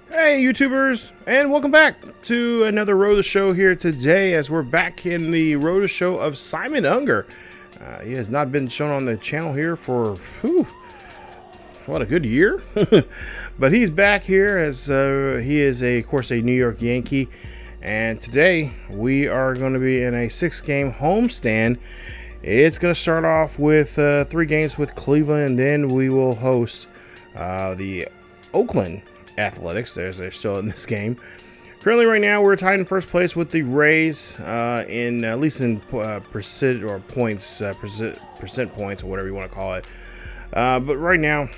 Hey YouTubers, and welcome back to another Road to Show here today as we're back in the Road to Show of Simon Unger. He has not been shown on the channel here for, what a good year. But he's back here as he is, of course, a New York Yankee. And today we are going to be in a 6-game homestand. It's going to start off with 3 games with Cleveland, and then we will host the Oakland Athletics. They're still in this game. Currently, right now, we're tied in first place with the Rays in at least in percent or points, percent points, or whatever you want to call it. But right now,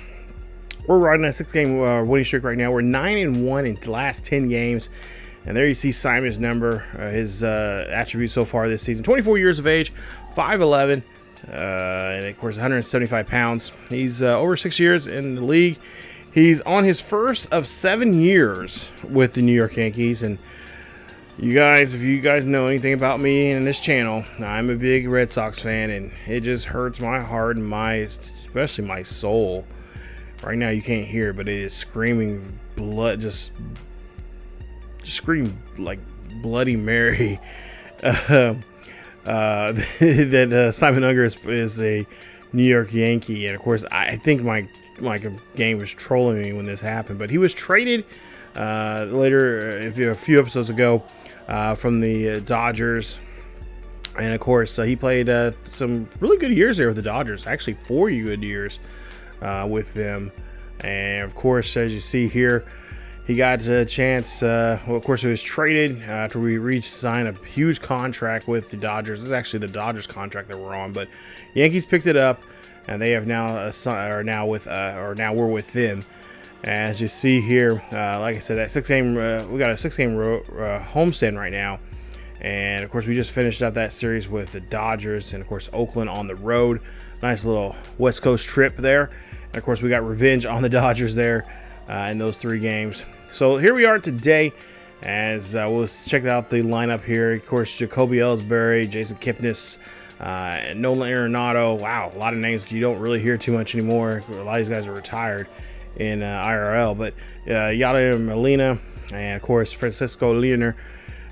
we're riding a 6-game winning streak. Right now, we're 9-1 in the last 10 games. And there you see Simon's number, his attributes so far this season: 24 years of age, 5'11", and of course 175 pounds. He's over 6 years in the league. He's on his first of 7 years with the New York Yankees. And you guys, if you guys know anything about me and this channel, I'm a big Red Sox fan, and it just hurts my heart and especially my soul. Right now you can't hear it, but it is screaming blood, just scream like Bloody Mary. That Simon Unger is a New York Yankee, and of course I think my game was trolling me when this happened, but he was traded later, a few episodes ago, from the Dodgers, and of course he played some really good years there with the Dodgers. Actually, 4 good years with them, and of course, as you see here, he got a chance. Well, of course, he was traded after we re-signed a huge contract with the Dodgers. This is actually the Dodgers contract that we're on, but Yankees picked it up, and they have now now we're with them. As you see here, like I said, that 6-game we got a 6-game homestand right now, and of course we just finished up that series with the Dodgers, and of course Oakland on the road. Nice little West Coast trip there, and of course we got revenge on the Dodgers there in those 3 games. So here we are today, as we'll check out the lineup here. Of course, Jacoby Ellsbury, Jason Kipnis, Nolan Arenado. Wow, a lot of names you don't really hear too much anymore. A lot of these guys are retired in IRL, but Yadier Molina and of course Francisco Leonard,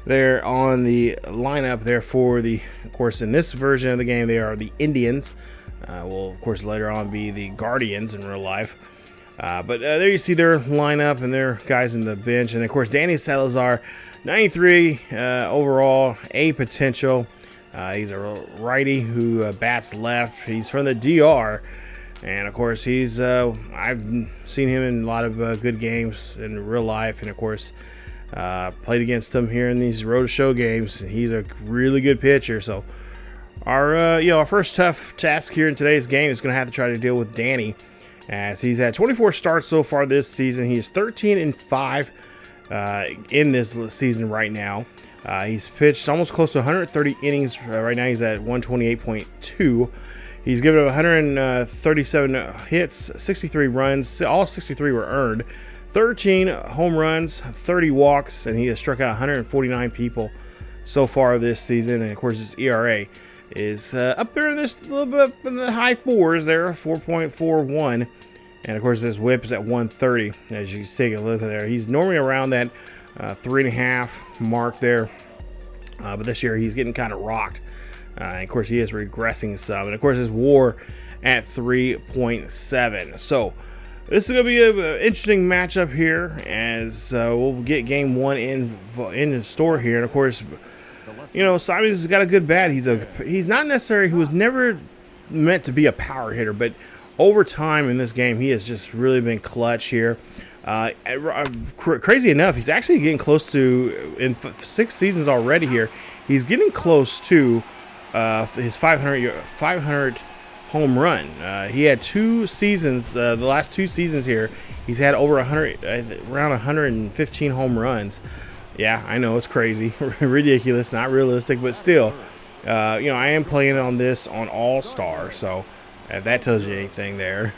they're on the lineup there for the, of course, in this version of the game they are the Indians. Will of course later on be the Guardians in real life. But there you see their lineup and their guys in the bench. And of course, Danny Salazar, 93 overall, A potential. He's a righty who bats left. He's from the DR. And of course, he's I've seen him in a lot of good games in real life. And of course, played against him here in these Road to Show games. He's a really good pitcher. So our our first tough task here in today's game is going to have to try to deal with Danny, as he's had 24 starts so far this season. He's 13-5 in this season right now. He's pitched almost close to 130 innings. Right now he's at 128.2. He's given up 137 hits, 63 runs. All 63 were earned. 13 home runs, 30 walks, and he has struck out 149 people so far this season. And of course his ERA is up there in this little bit up in the high 4s there, 4.41. And of course this whip is at 130. As you take a look at there, he's normally around that 3.5 mark there, but this year he's getting kind of rocked, and of course he is regressing some. And of course his WAR at 3.7. so this is going to be an interesting matchup here, as we'll get game 1 in the store here. And of course, you know, Simon's got a good bat. He's not necessarily, he was never meant to be a power hitter, but over time in this game, he has just really been clutch here. Crazy enough, he's actually getting close to, in 6 seasons already here, he's getting close to his 500 home run. He had 2 seasons, the last 2 seasons here, he's had over 100, around 115 home runs. Yeah, I know, it's crazy, ridiculous, not realistic, but still, you know, I am playing on this on All-Star, so if that tells you anything there.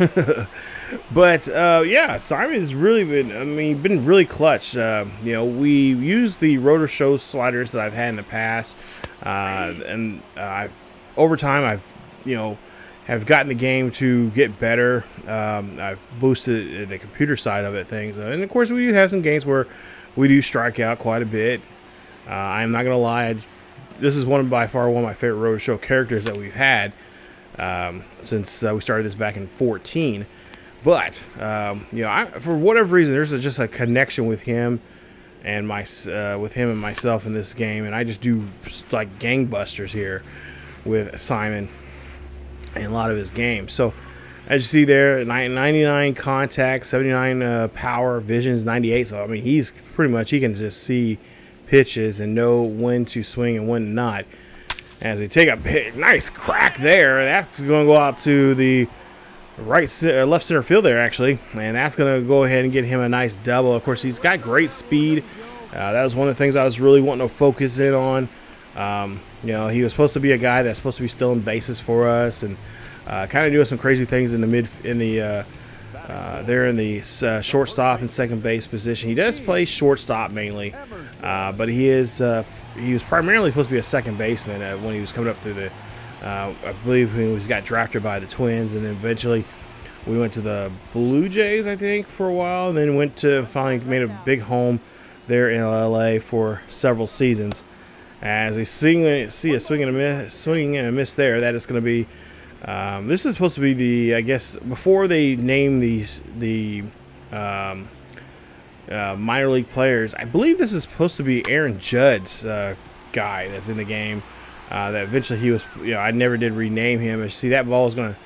But yeah, Simon's really been really clutch. You know, we used the Rotor Show sliders that I've had in the past, and over time I've, you know, have gotten the game to get better. I've boosted the computer side of it, things, and of course we do have some games where we do strike out quite a bit. I'm not gonna lie, this is by far one of my favorite Road Show characters that we've had since we started this back in 2014. But you know, for whatever reason, there's just a connection with him and myself in this game, and I just do like gangbusters here with Simon and a lot of his games. So as you see there, 99 contact, 79 power, vision's 98. So I mean, he's pretty much, he can just see pitches and know when to swing and when not. As we take a nice crack there, that's going to go out to the left center field there, actually, and that's going to go ahead and get him a nice double. Of course, he's got great speed. That was one of the things I was really wanting to focus in on. You know, he was supposed to be a guy that's supposed to be stealing bases for us and kind of doing some crazy things in the shortstop and second base position. He does play shortstop mainly, but he was primarily supposed to be a second baseman when he was coming up through the. I believe he got drafted by the Twins, and then eventually we went to the Blue Jays, I think, for a while, and then finally made a big home there in LA for several seasons. As we see a swing and a miss there, that is going to be. This is supposed to be the, I guess, before they name the minor league players. I believe this is supposed to be Aaron Judge's guy that's in the game. That eventually he was, you know, I never did rename him. As you see, that ball is going to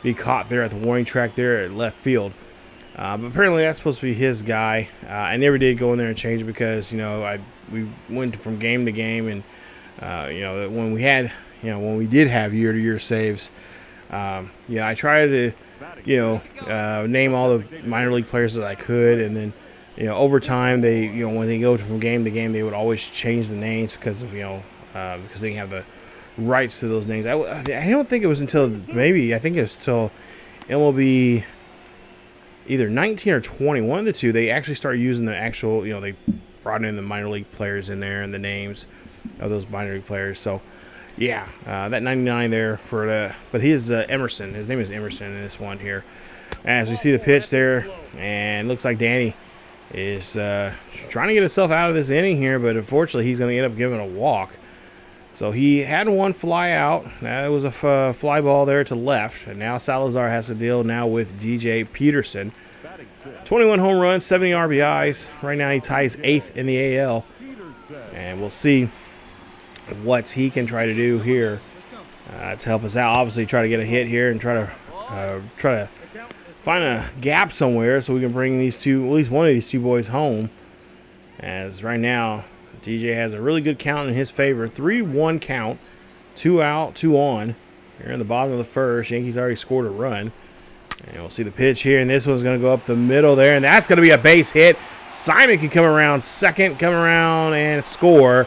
be caught there at the warning track there at left field. But apparently that's supposed to be his guy. I never did go in there and change it because, you know, we went from game to game, and you know, when we did have year-to-year saves, yeah, I tried to, you know, name all the minor league players that I could, and then, you know, over time they, you know, when they go from game to game, they would always change the names because of, you know, because they didn't have the rights to those names. I don't think it was until I think it was until MLB either 19 or 20, one of the two, they actually started using the actual, you know, they brought in the minor league players in there and the names of those minor league players. So, yeah, that 99 there but he is Emerson. His name is Emerson in this one here. As we see the pitch there, and looks like Danny is trying to get himself out of this inning here, but unfortunately he's going to end up giving a walk. So he had one fly out. That was a fly ball there to left. And now Salazar has to deal now with DJ Peterson. 21 home runs, 70 RBIs. Right now he ties 8th in the AL. And we'll see what he can try to do here to help us out. Obviously try to get a hit here and try to find a gap somewhere so we can bring at least one of these two boys home. As right now, DJ has a really good count in his favor. 3-1 count. 2 out, 2 on. Here in the bottom of the first. Yankees already scored a run. And we'll see the pitch here. And this one's going to go up the middle there. And that's going to be a base hit. Simon can come around second, come around and score.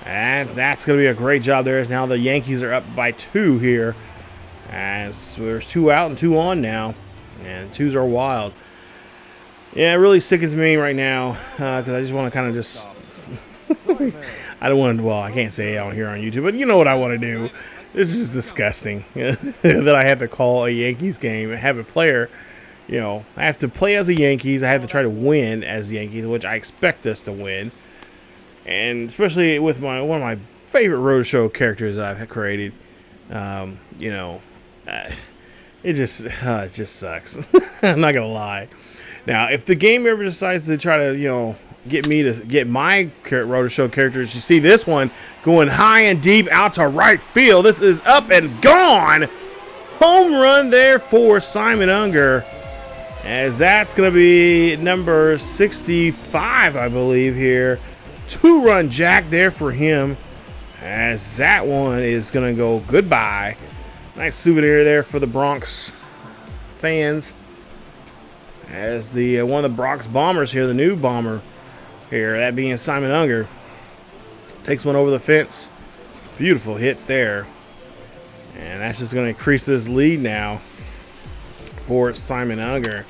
And that's going to be a great job there. Now the Yankees are up by 2 here. As there's 2 out and 2 on now. And 2s are wild. Yeah, it really sickens me right now. Because I just want to kind of just... I don't want to, well, I can't say it out here on YouTube, but you know what I want to do. This is disgusting that I have to call a Yankees game and have a player, you know, I have to play as the Yankees. I have to try to win as the Yankees, which I expect us to win. And especially with one of my favorite Road Show characters that I've created, you know, it just sucks. I'm not going to lie. Now, if the game ever decides to try to, you know, get me to get my Road Show characters, you see this one going high and deep out to right field. This is up and gone. Home run there for Simon Unger, as that's going to be number 65, I believe, here. 2-run jack there for him, as that one is going to go goodbye. Nice souvenir there for the Bronx fans, as the one of the Bronx Bombers here, the new bomber here, that being Simon Unger, takes one over the fence. Beautiful hit there. And that's just going to increase this lead now for Simon Unger,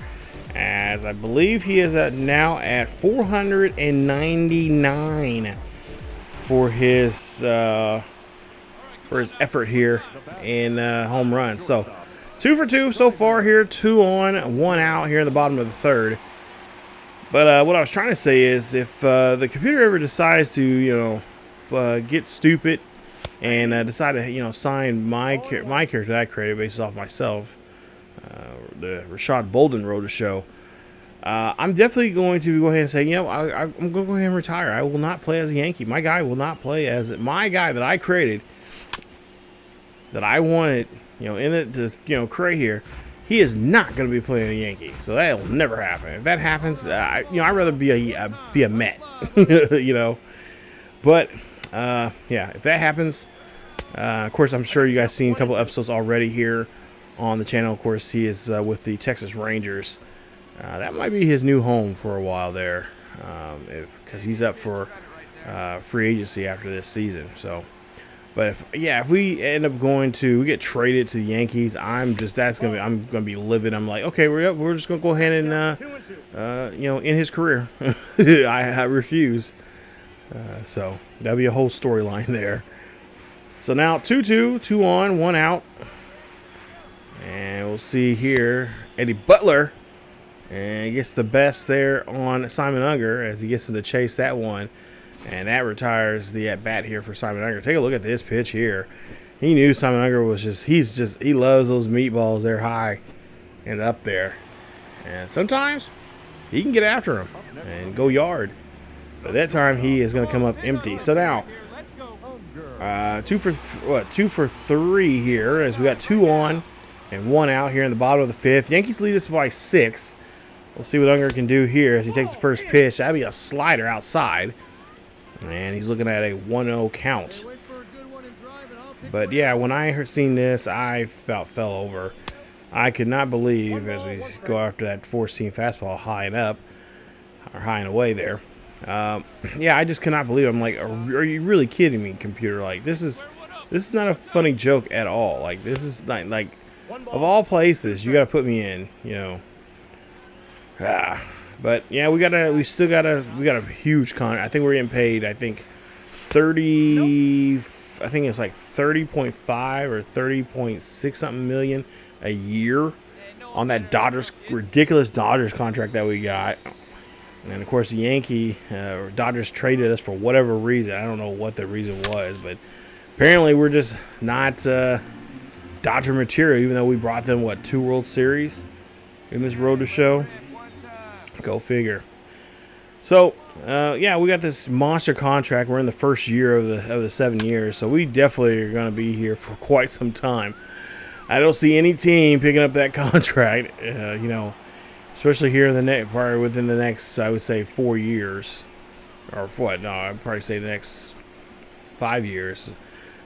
as I believe he is now at 499 for his effort here in home runs. So 2 for 2 so far here. 2 on, 1 out here in the bottom of the third. But what I was trying to say is, if the computer ever decides to, get stupid and decide to, sign my character that I created based off myself, the Rashad Bolden Road to Show, I'm definitely going to go ahead and say, I'm going to go ahead and retire. I will not play as a Yankee. My guy will not play as my guy that I created, that I wanted, in it to, create here. He is not going to be playing a Yankee, so that will never happen. If that happens, I'd rather be a Met, But if that happens, of course, I'm sure you guys seen a couple episodes already here on the channel. Of course, he is with the Texas Rangers. That might be his new home for a while there, because he's up for free agency after this season. So. But if we end up we get traded to the Yankees, I'm gonna be livid. I'm like, okay, we're just gonna go ahead and end his career. I refuse. So that'll be a whole storyline there. So now 2-2, 2 on, 1 out, and we'll see here Eddie Butler, and he gets the best there on Simon Unger as he gets him to chase that one. And that retires the at-bat here for Simon Unger. Take a look at this pitch here. He knew Simon Unger was he loves those meatballs. They're high and up there. And sometimes he can get after them and go yard. But that time he is going to come up empty. So now, 2 for 3 here as we got 2 on and 1 out here in the bottom of the 5th. Yankees lead us by 6. We'll see what Unger can do here as he takes the first pitch. That'd be a slider outside. And he's looking at a 1-0 count. But yeah, when I seen this, I about fell over. I could not believe, as we go after that 4-seam fastball high and up, or high and away there. Yeah, I just cannot believe it. I'm like, are you really kidding me, computer? Like, this is not a funny joke at all. Like, this is like of all places you got to put me in, But yeah, we got a huge contract. I think we're getting paid. I think 30. I think it's like 30.5 or 30.6 something million a year on that ridiculous Dodgers contract that we got. And of course, the Dodgers traded us for whatever reason. I don't know what the reason was, but apparently we're just not Dodger material. Even though we brought them 2 World Series in this road to show. Go figure. So, yeah, we got this monster contract. We're in the first year of the 7 years, so we definitely are going to be here for quite some time. I don't see any team picking up that contract, especially here in probably within the next, I would say, 4 years. Or what? No, I'd probably say the next 5 years.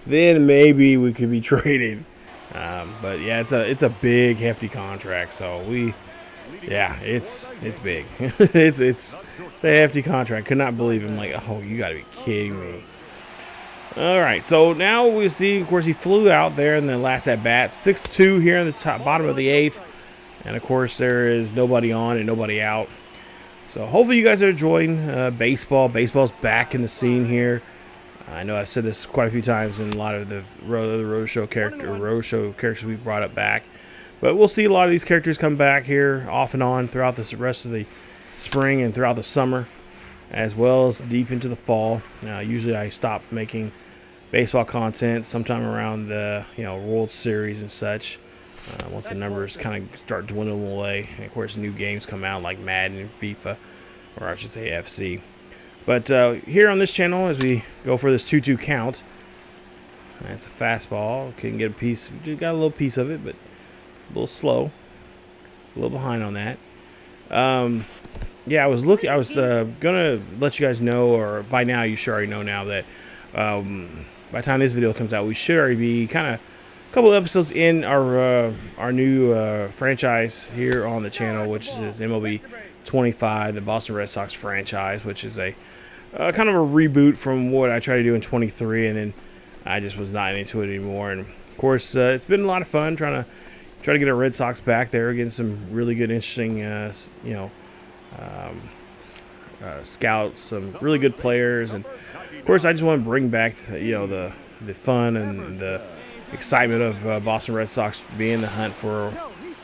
Then maybe we could be traded. But yeah, it's a big, hefty contract, so yeah, it's big. it's a hefty contract. Could not believe it. I'm like, oh, you got to be kidding me. All right, so now we see, of course, he flew out there in the last at bat. 6-2 here in the bottom of the 8th, and of course there is nobody on and nobody out. So hopefully you guys are enjoying baseball. Baseball's back in the scene here. I know I've said this quite a few times in a lot of the roadshow characters we brought up back. But we'll see a lot of these characters come back here off and on throughout the rest of the spring and throughout the summer, as well as deep into the fall. Usually I stop making baseball content sometime around the World Series and such. Once the numbers kind of start dwindling away, and of course new games come out like Madden and FIFA, or I should say FC. But here on this channel, as we go for this 2-2 count, that's a fastball. Couldn't get a piece. Got a little piece of it, but a little slow, a little behind on that. Yeah, I was gonna let you guys know, or by now you should already know now that by the time this video comes out, we should already be kind of a couple episodes in our new franchise here on the channel, which is MLB 25, the Boston Red Sox franchise, which is a kind of a reboot from what I tried to do in 23, and then I just was not into it anymore. And of course, it's been a lot of fun trying to get our Red Sox back there, getting some really good, interesting, scouts, some really good players, and of course, I just want to bring back the fun and the excitement of Boston Red Sox being in the hunt for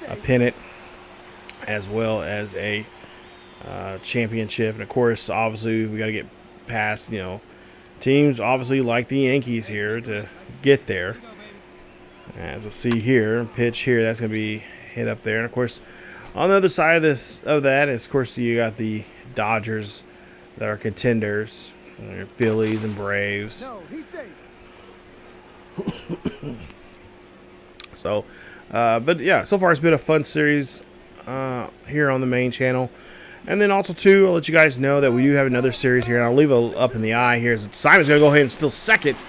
a pennant as well as a championship. And of course, obviously, we got to get past, teams obviously like the Yankees here to get there. As we'll see here, pitch here, that's going to be hit up there. And of course, on the other side of that is, of course, you got the Dodgers that are contenders, Phillies and Braves. So, but yeah, so far it's been a fun series here on the main channel. And then also, too, I'll let you guys know that we do have another series here. And I'll leave a up in the eye here. Simon's going to go ahead and steal second.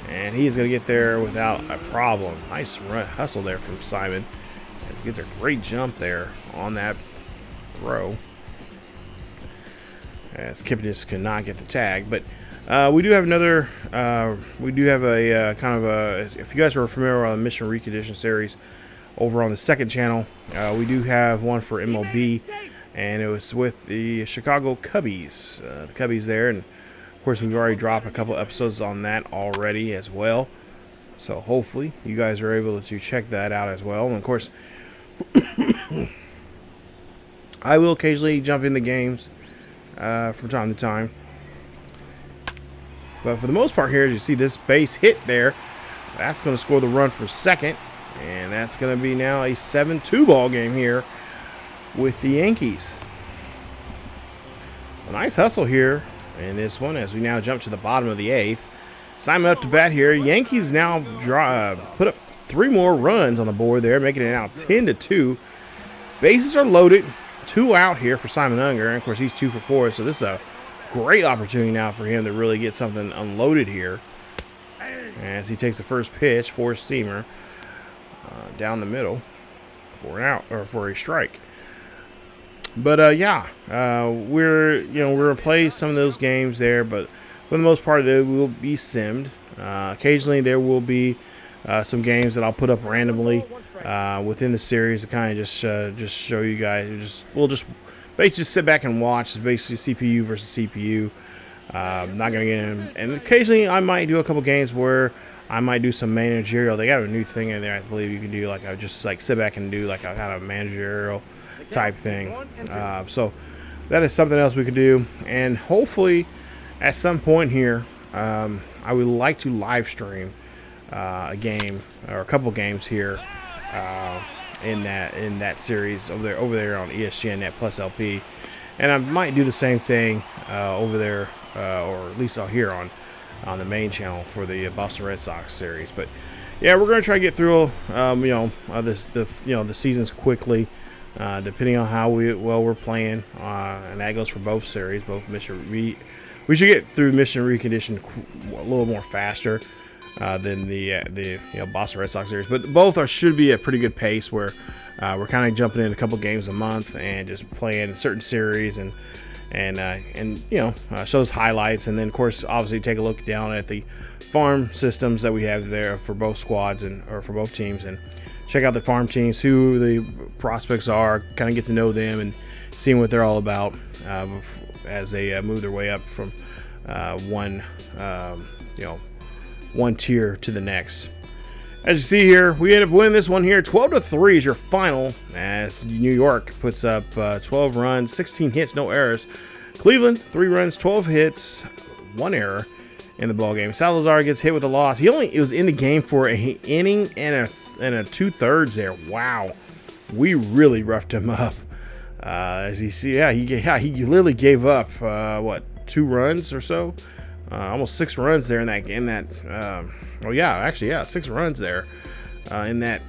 And he's going to get there without a problem. Nice hustle there from Simon. He gets a great jump there on that throw. As Kip just cannot get the tag. But we do have another, we do have a kind of a, if you guys are familiar with the Mission Recondition series over on the second channel, we do have one for MLB. And it was with the Chicago Cubbies, the Cubbies there. And, of course, we've already dropped a couple episodes on that already as well. So, hopefully, you guys are able to check that out as well. And, of course, I will occasionally jump in the games from time to time. But for the most part here, as you see this base hit there, that's going to score the run for second. And that's going to be now a 7-2 ball game here with the Yankees. A nice hustle here in this one as we now jump to the bottom of the eighth. Simon up to bat here. Yankees now put up 3 more runs on the board there, making it now 10-2. Bases are loaded. 2 out here for Simon Unger. And, of course, he's 2 for 4. So this is a great opportunity now for him to really get something unloaded here. As he takes the first pitch, 4-seamer, down the middle for an out or for a strike. But yeah, we're gonna play some of those games there, but for the most part, they will be simmed. Occasionally, there will be some games that I'll put up randomly within the series to kind of just show you guys. We'll just basically sit back and watch. It's basically CPU versus CPU. Not gonna get in, and occasionally I might do a couple games where I might do some managerial. They got a new thing in there, I believe you can do. Like I just sit back and do like a kind of managerial type thing. So that is something else we could do, and hopefully at some point here I would like to live stream a game or a couple games here in that series over there on ESGNet plus LP, and I might do the same thing over there or at least out here on the main channel for the Boston Red Sox series. But yeah, we're going to try to get through the seasons quickly. Depending on how we're playing, and that goes for both series, both mission. We should get through Mission Recondition a little more faster than the Boston Red Sox series, but both should be a pretty good pace where we're kind of jumping in a couple games a month and just playing certain series and shows highlights, and then of course obviously take a look down at the farm systems that we have there for both squads or for both teams, and check out the farm teams, who the prospects are, kind of get to know them and seeing what they're all about as they move their way up from one tier to the next. As you see here, we end up winning this one here. 12-3 is your final, as New York puts up 12 runs, 16 hits, no errors. Cleveland, 3 runs, 12 hits, 1 error in the ball game. Salazar gets hit with a loss. He was in the game for an inning and a 2/3 there. Wow, we really roughed him up. As you see, he literally gave up 2 runs or so, almost 6 runs there in that. 6 runs there in that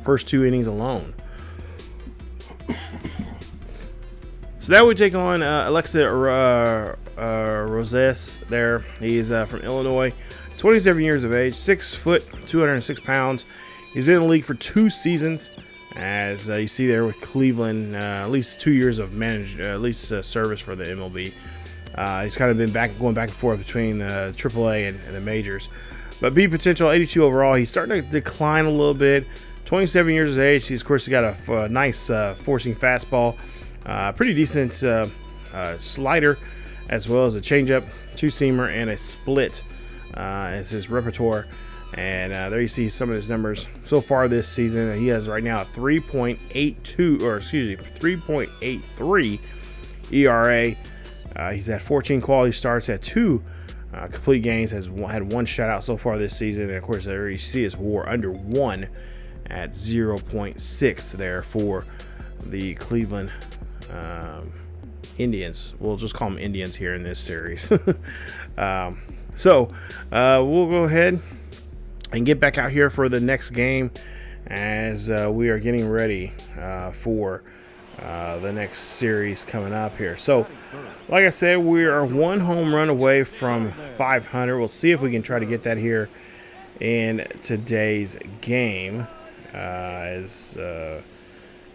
first 2 innings alone. So now we take on Alexa Rosas there. He's from Illinois. 27 years of age, 6 foot, 206 pounds. He's been in the league for 2 seasons, as you see there with Cleveland, at least 2 years of service for the MLB. He's kind of been going back and forth between AAA and the majors. But B potential, 82 overall. He's starting to decline a little bit. 27 years of age. He's got a nice forcing fastball, pretty decent slider, as well as a changeup, 2-seamer, and a split as his repertoire. And there you see some of his numbers so far this season. He has right now a 3.82, or excuse me, 3.83 ERA. He's had 14 quality starts, had 2 complete games, has had 1 shutout so far this season. And of course, there you see his WAR under 1 at 0.6 there for the Cleveland Indians. We'll just call them Indians here in this series. So we'll go ahead and get back out here for the next game as we are getting ready for the next series coming up here. So like I said, we are 1 home run away from 500. We'll see if we can try to get that here in today's game.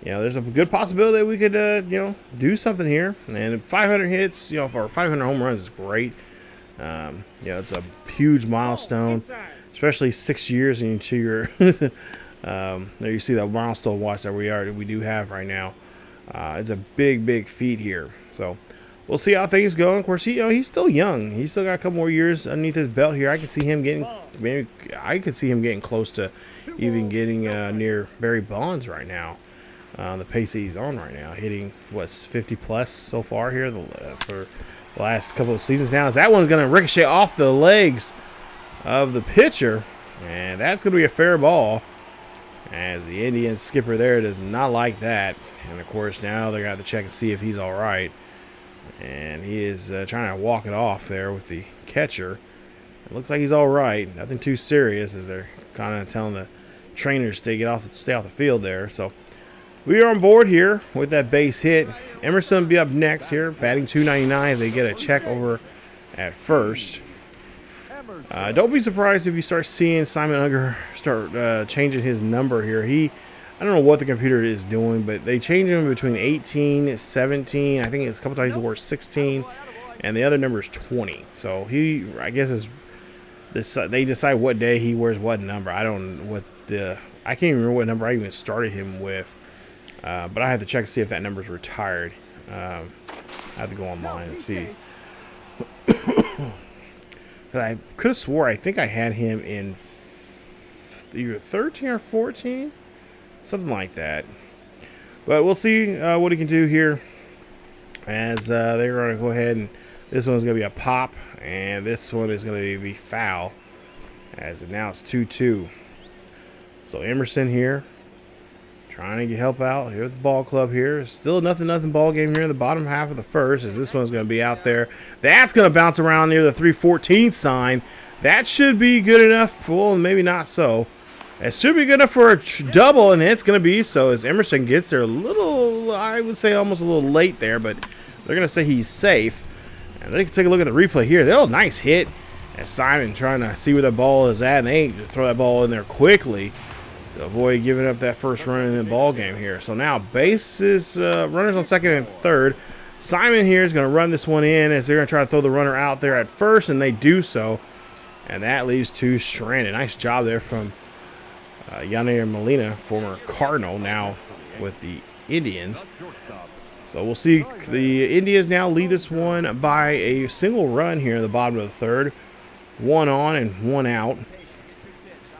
You know, there's a good possibility that we could, you know, do something here. And 500 hits, you know, for 500 home runs is great. You know, it's a huge milestone, especially 6 years into your. There you see that milestone watch that we do have right now. It's a big feat here. So we'll see how things go. And of course, he's still young. He's still got a couple more years underneath his belt here. I can see him getting close to even getting near Barry Bonds right now. The pace he's on right now, hitting what's 50 plus so far here for the last couple of seasons now. As that one's going to ricochet off the legs of the pitcher, and that's going to be a fair ball. As the Indian skipper there does not like that, and of course now they're going to check and see if he's all right. And he is trying to walk it off there with the catcher. It looks like he's all right. Nothing too serious, as they're kind of telling the trainers to stay off the field there. So we are on board here with that base hit. Emerson will be up next here, batting .299 as they get a check over at first. Don't be surprised if you start seeing Simon Unger start changing his number here. I don't know what the computer is doing, but they change him between 18, 17. I think it's a couple times he wore 16, and the other number is 20. So I guess they decide what day he wears what number. I can't even remember what number I even started him with. But I have to check to see if that number's retired. I have to go online and see. I could have swore I think I had him in either 13 or 14. Something like that. But we'll see what he can do here. As they're going to go ahead, and this one's going to be a pop. And this one is going to be foul. As now it's 2-2. So Emerson here, trying to help out here at the ball club here. Still nothing ball game here in the bottom half of the first, as this one's going to be out there. That's going to bounce around near the 314 sign. That should be good enough. Well, maybe not so. It should be good enough for a double, and it's going to be so as Emerson gets there a little, I would say almost a little late there, but they're going to say he's safe. And they can take a look at the replay here. Oh, nice hit. As Simon trying to see where the ball is at, and they throw that ball in there quickly to avoid giving up that first run in the ball game here. So now bases, runners on second and third. Simon here is going to run this one in as they're going to try to throw the runner out there at first, and they do so. And that leaves 2 stranded. Nice job there from Yadier Molina, former Cardinal, now with the Indians. So we'll see. The Indians now lead this one by a single run here in the bottom of the third. 1 on and 1 out.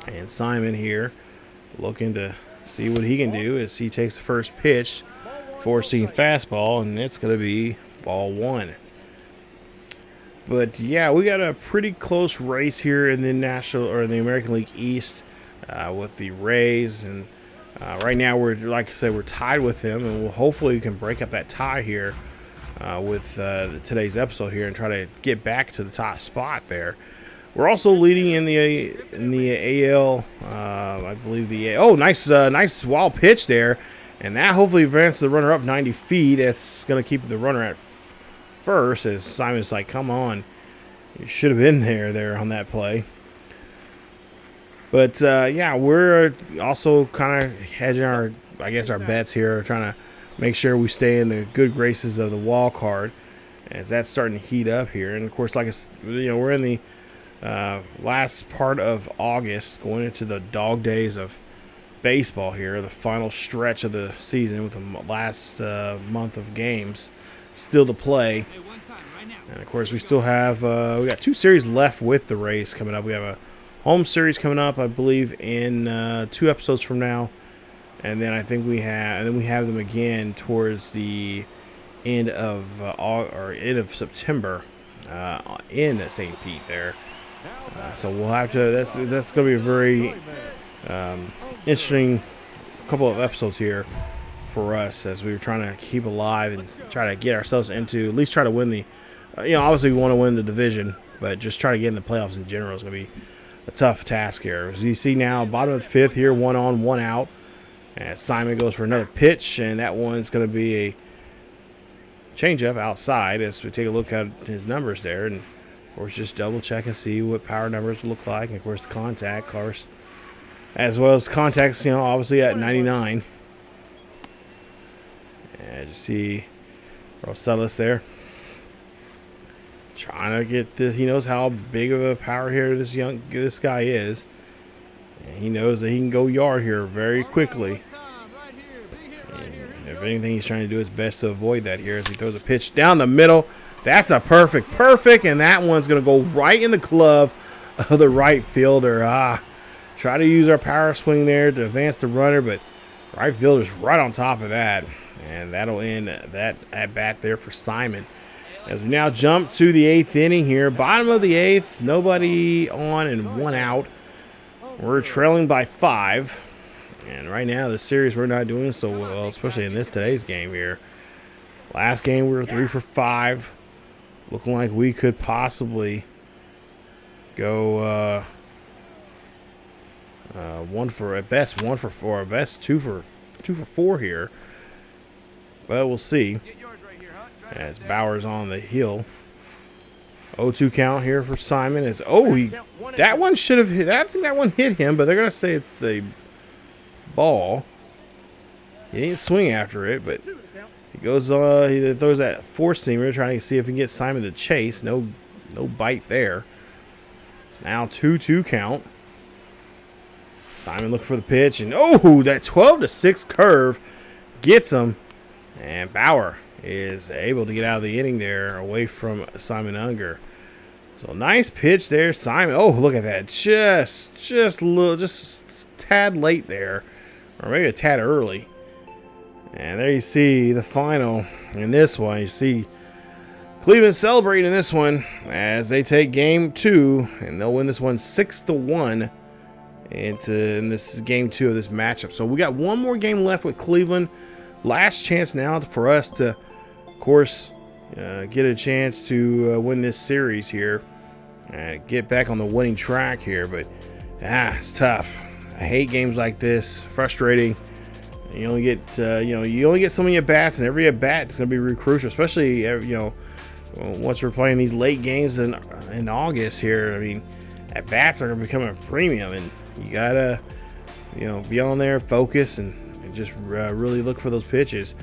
And Simon here looking to see what he can do as he takes the first pitch, forcing fastball, and it's going to be ball 1. But yeah, we got a pretty close race here in the the American League East with the Rays, and right now like I said, we're tied with them, and hopefully we can break up that tie here with today's episode here and try to get back to the top spot there. We're also leading in the AL. I believe nice wild pitch there, and that hopefully advances the runner up 90 feet. It's going to keep the runner at first, as Simon's like, "Come on, you should have been there on that play." But yeah, we're also kind of hedging our bets here, trying to make sure we stay in the good graces of the wild card, as that's starting to heat up here. And of course, we're in the last part of August, going into the dog days of baseball here, the final stretch of the season with the last month of games still to play. And of course, we still have we got 2 series left with the Rays coming up. We have a home series coming up, I believe, in 2 episodes from now, and then I think we have them again towards the end of end of September in St. Pete there. So we'll have to. That's going to be a very interesting couple of episodes here for us as we were trying to keep alive and try to get ourselves into at least try to win the. Obviously we want to win the division, but just try to get in the playoffs in general is going to be a tough task here. As you see now, bottom of the 5th here, 1 on, 1 out. As Simon goes for another pitch, and that one's going to be a changeup outside as we take a look at his numbers there. And, of course, just double check and see what power numbers look like. And, of course, the contact, of course, as well as contacts, obviously at 99. And you see Rosales there. Trying to get this. He knows how big of a power hitter this guy is. And he knows that he can go yard here very quickly. And if anything, he's trying to do his best to avoid that here as he throws a pitch down the middle. That's a perfect, and that one's going to go right in the glove of the right fielder. Try to use our power swing there to advance the runner, but right fielder's right on top of that. And that'll end that at bat there for Simon. As we now jump to the 8th inning here. Bottom of the 8th, nobody on and 1 out. We're trailing by 5. And right now, the series, we're not doing so well, especially in today's game here. Last game, we were 3 for 5. Looking like we could possibly go 1 for, at best, 1 for 4. At best, 2 for 4 here. But we'll see. As Bauer's on the hill. 0-2 count here for Simon. That one should have hit. I think that one hit him, but they're going to say it's a ball. He didn't swing after it, but he goes he throws that 4-seamer trying to see if he can get Simon to chase. No bite there. It's now 2-2 count. Simon looking for the pitch, and that 12-6 curve gets him. And Bauer is able to get out of the inning there away from Simon Unger. So nice pitch there, Simon. Look at that. Just tad late there. Or maybe a tad early. And there you see the final in this one. You see Cleveland celebrating in this one as they take game 2. And they'll win this one 6-1 in this game 2 of this matchup. So we got one more game left with Cleveland. Last chance now for us to, of course, get a chance to win this series here and get back on the winning track here. But it's tough. I hate games like this. Frustrating. You only get you only get so many at bats, and every at bat is going to be really crucial, especially once we're playing these late games in August here. I mean, at bats are going to become a premium, and you gotta be on there, focus, and just really look for those pitches.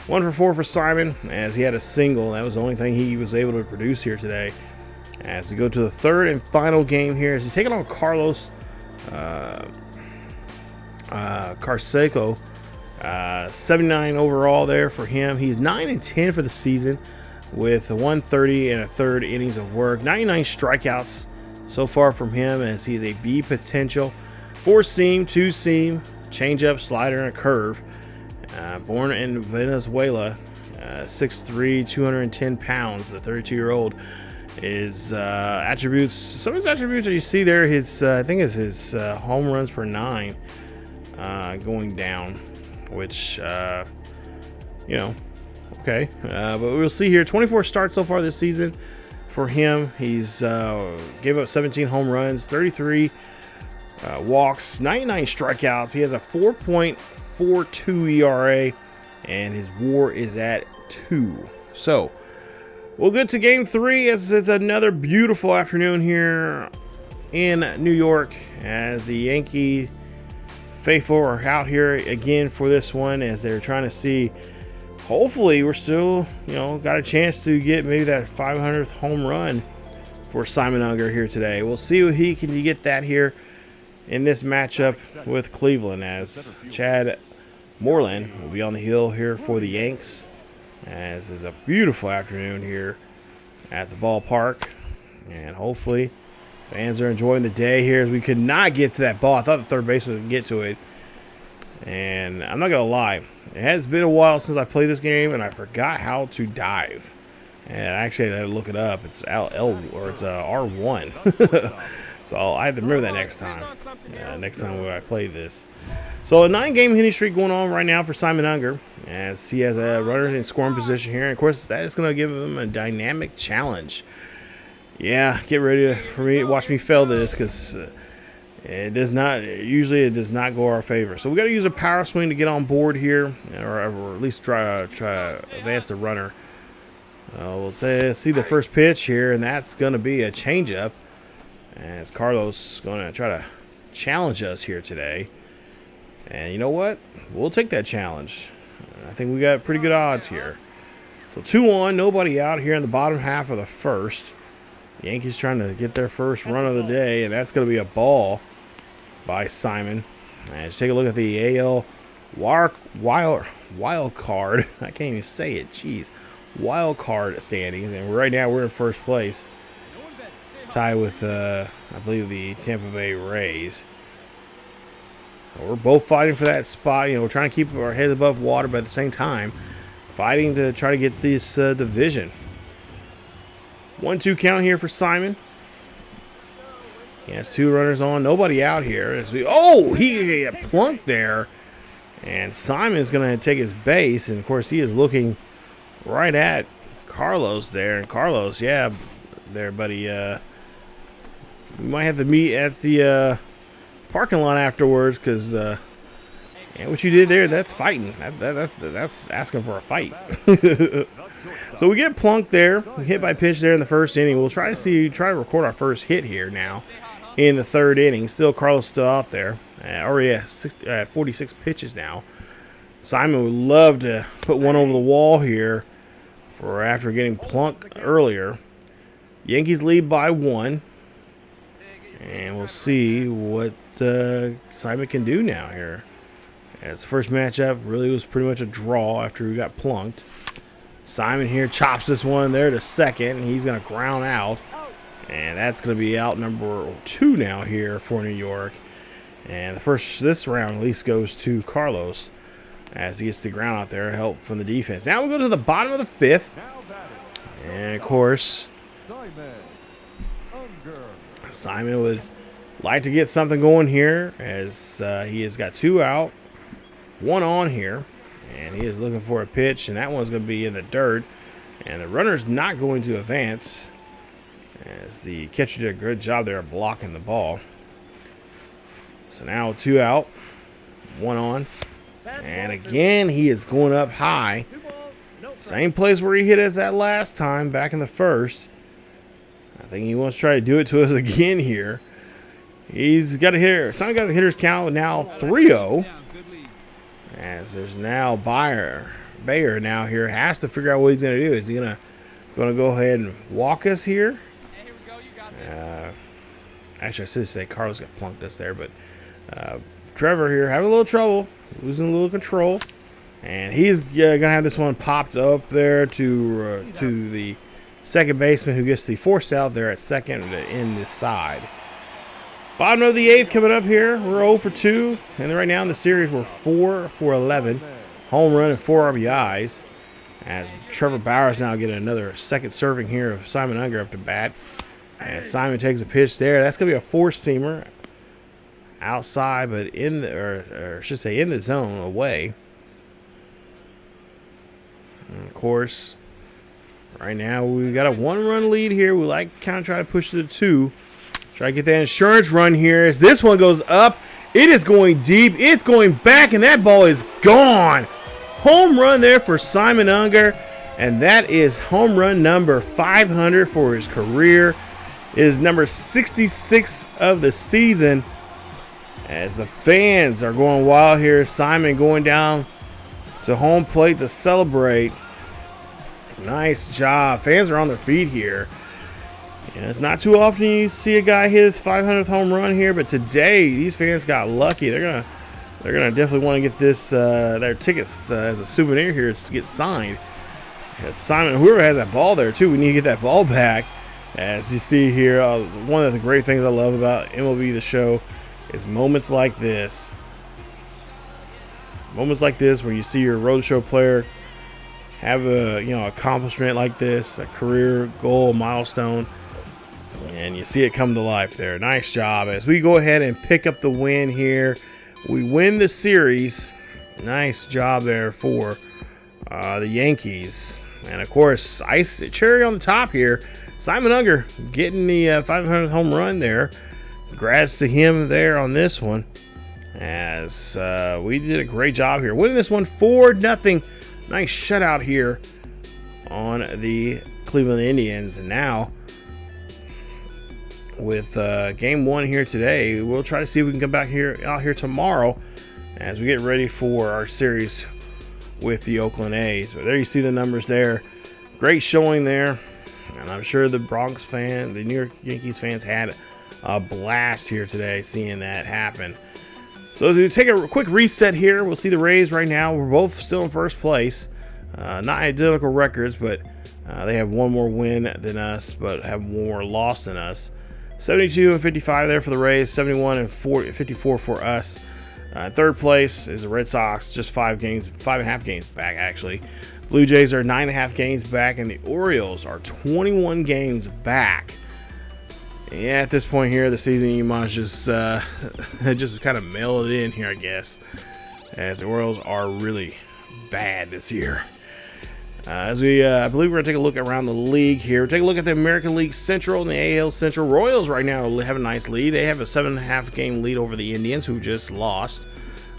1 for 4 for Simon as he had a single. That was the only thing he was able to produce here today. As we go to the 3rd and final game here, as he's taking on Carlos Carseco. 79 overall there for him. He's 9-10 for the season with 130 and a third innings of work. 99 strikeouts so far from him as he's a B potential. 4-seam, 2-seam, changeup, slider, and a curve. Born in Venezuela, 6'3", 210 pounds. The 32-year-old is attributes. Some of his attributes that you see there, I think it's his home runs per 9 going down, which okay. But we'll see here. 24 starts so far this season for him. He's gave up 17 home runs, 33 walks, 99 strikeouts. He has a 4.42 ERA, and his WAR is at 2. So we'll get to game 3 as it's another beautiful afternoon here in New York as the Yankee faithful are out here again for this one as they're trying to see. Hopefully, we're still, got a chance to get maybe that 500th home run for Simon Unger here today. We'll see what he can get that here in this matchup with Cleveland as Chad Moreland will be on the hill here for the Yanks. As is a beautiful afternoon here at the ballpark, and hopefully Fans are enjoying the day here as we could not get to that ball. I thought the third baseman would get to it. And I'm not going to lie. It has been a while since I played this game, and I forgot how to dive. And actually, I had to look it up. It's it's R1. So I have to remember that next time. Next time when I play this. So a 9-game hitting streak going on right now for Simon Unger, as he has a runner in scoring position here. And of course, that is going to give him a dynamic challenge. Yeah, get ready for me. Watch me fail this, because it does not go our favor. So we got to use a power swing to get on board here, or at least try to advance the runner. We'll see the first pitch here, and that's going to be a changeup. As Carlos going to try to challenge us here today. And you know what? We'll take that challenge. I think we got pretty good odds here. So 2-1, nobody out here in the bottom half of the first. Yankees trying to get their first run of the day, and that's going to be a ball by Simon. And just take a look at the AL wild card. I can't even say it. Jeez. Wild card standings, and right now we're in first place. Tied with, I believe, the Tampa Bay Rays. We're both fighting for that spot. You know, we're trying to keep our heads above water, but at the same time, fighting to try to get this division. 1-2 count here for Simon. He has 2 runners on, nobody out here. He got plunked there, and Simon's going to take his base, and of course he is looking right at Carlos there. And Carlos, yeah, there, buddy. We might have to meet at the parking lot afterwards, because what you did there, that's fighting. That's asking for a fight. So we get plunked there, hit by pitch there in the first inning. We'll try to record our first hit here now in the third inning. Still, Carlos still out there. Already at 46 pitches now. Simon would love to put one over the wall here for after getting plunked earlier. Yankees lead by 1. And we'll see what Simon can do now here. As the first matchup really was pretty much a draw after we got plunked. Simon here chops this one there to second, and he's going to ground out. And that's going to be out number 2 now here for New York. And this round at least goes to Carlos as he gets the ground out there, help from the defense. Now we go to the bottom of the 5th. And of course, Simon would like to get something going here, as he has got 2 out, 1 on here, and he is looking for a pitch, and that one's going to be in the dirt, and the runner's not going to advance, as the catcher did a good job there of blocking the ball. So now 2 out, 1 on, and again he is going up high, same place where he hit us that last time back in the first. I think he wants to try to do it to us again here. He's got a hitter. Simon got the hitter's count now 3-0. As there's now Bayer now here has to figure out what he's going to do. Is he going to go ahead and walk us here? Actually, I should say Carlos got plunked us there, but Trevor here having a little trouble, losing a little control, and he's going to have this one popped up there to the second baseman, who gets the force out there at second in the side. Bottom of the 8th coming up here. We're 0 for 2. And right now in the series, we're 4 for 11. Home run and 4 RBIs. As Trevor Bauer's now getting another second serving here of Simon Unger up to bat. And Simon takes a pitch there. That's going to be a four-seamer outside, but in the, or I should say in the zone away. And of course, right now we got a 1-run lead here. We like kind of try to push to the 2. Try to get that insurance run here. As this one goes up, it is going deep. It's going back, and that ball is gone. Home run there for Simon Unger, and that is home run number 500 for his career. It is number 66 of the season. As the fans are going wild here, Simon going down to home plate to celebrate. Nice job. Fans are on their feet here. And it's not too often you see a guy hit his 500th home run here, but today these fans got lucky. They're gonna definitely want to get this their tickets as a souvenir here to get signed. As Simon, whoever has that ball there too, we need to get that ball back. As you see here, one of the great things I love about MLB The Show is moments like this. Moments like this where you see your roadshow player have a accomplishment like this, a career goal, milestone, and you see it come to life there. Nice job. As we go ahead and pick up the win here, we win the series. Nice job there for the Yankees. And of course, cherry on the top here, Simon Unger getting the 500th home run there. Congrats to him there on this one, as we did a great job here, winning this one 4-0. Nice shutout here on the Cleveland Indians. And now with game one here today, we'll try to see if we can come back out here tomorrow as we get ready for our series with the Oakland A's. But there you see the numbers there. Great showing there. And I'm sure the the New York Yankees fans had a blast here today seeing that happen. So as we take a quick reset here, we'll see the Rays right now. We're both still in first place. Not identical records, but they have one more win than us, but have one more loss than us. 72-55 there for the Rays, 71-54 for us. Third place is the Red Sox, just 5.5 games back actually. Blue Jays are 9.5 games back, and the Orioles are 21 games back. Yeah, at this point here, the season, you might just kind of mail it in here, I guess, as the Orioles are really bad this year. As we, I believe we're going to take a look around the league here. Take a look at the American League Central and the AL Central. Royals right now have a nice lead. They have a 7.5 game lead over the Indians, who just lost.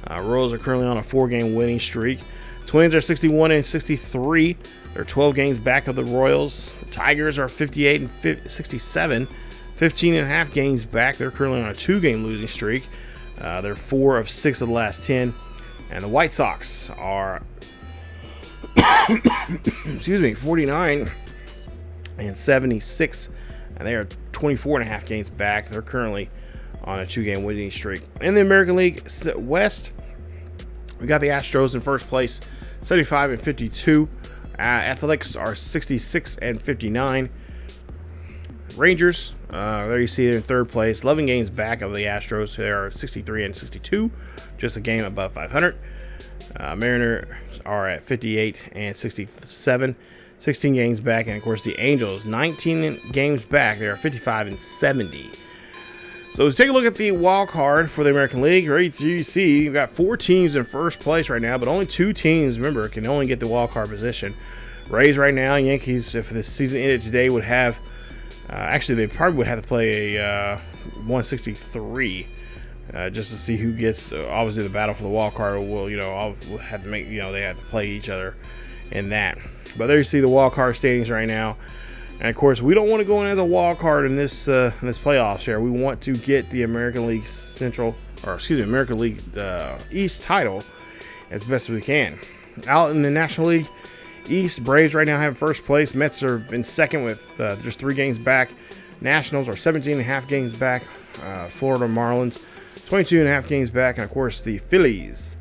Royals are currently on a 4-game winning streak. Twins are 61-63. They're 12 games back of the Royals. The Tigers are 58-67. 15.5 games back. They're currently on a 2-game losing streak. They're 4 of 6 of the last 10. And the White Sox are 49-76, and they are 24.5 games back. They're currently on a 2-game winning streak. In the American League West, we got the Astros in first place, 75-52. Athletics are 66-59. Rangers, there you see it in third place, 11 games back of the Astros. They are 63-62, just a game above 500. Mariners are at 58-67, 16 games back. And of course the Angels, 19 games back. They are 55-70. So let's take a look at the wild card for the American League. Right, you see you've got 4 teams in first place right now, but only 2 teams, remember, can only get the wild card position. Rays right now, Yankees, if the season ended today, would have actually they probably would have to play a 163 just to see who gets. Obviously, the battle for the wild card will, I'll have to make, they have to play each other in that. But there you see the wild card standings right now. And of course, we don't want to go in as a wild card in this playoffs here. We want to get the American League American League East title as best as we can. Out in the National League East, Braves right now have first place. Mets are in second with just 3 games back. Nationals are 17.5 games back. Florida Marlins 22.5 games back. And of course, the Phillies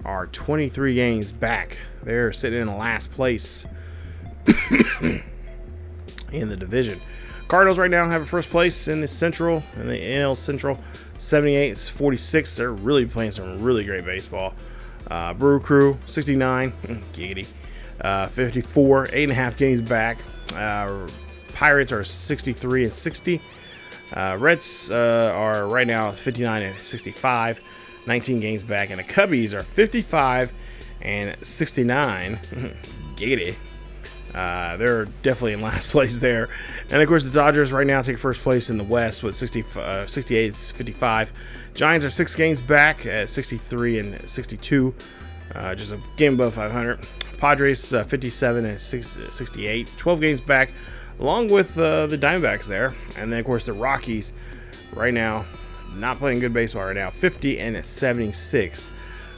are 23 games back. They're sitting in last place in the division. Cardinals right now have a first place in the Central, in the NL Central, 78-46. They're really playing some really great baseball. Brew Crew 69, giggity, 54, 8.5 games back. Pirates are 63-60. Reds are right now 59-65, 19 games back, and the Cubbies are 55-69. Giggity. They're definitely in last place there. And of course, the Dodgers right now take first place in the West with 68-55. Giants are 6 games back at 63-62, just a game above 500. Padres 57-68, 12 games back, along with the Diamondbacks there. And then of course the Rockies right now not playing good baseball right now, 50-76.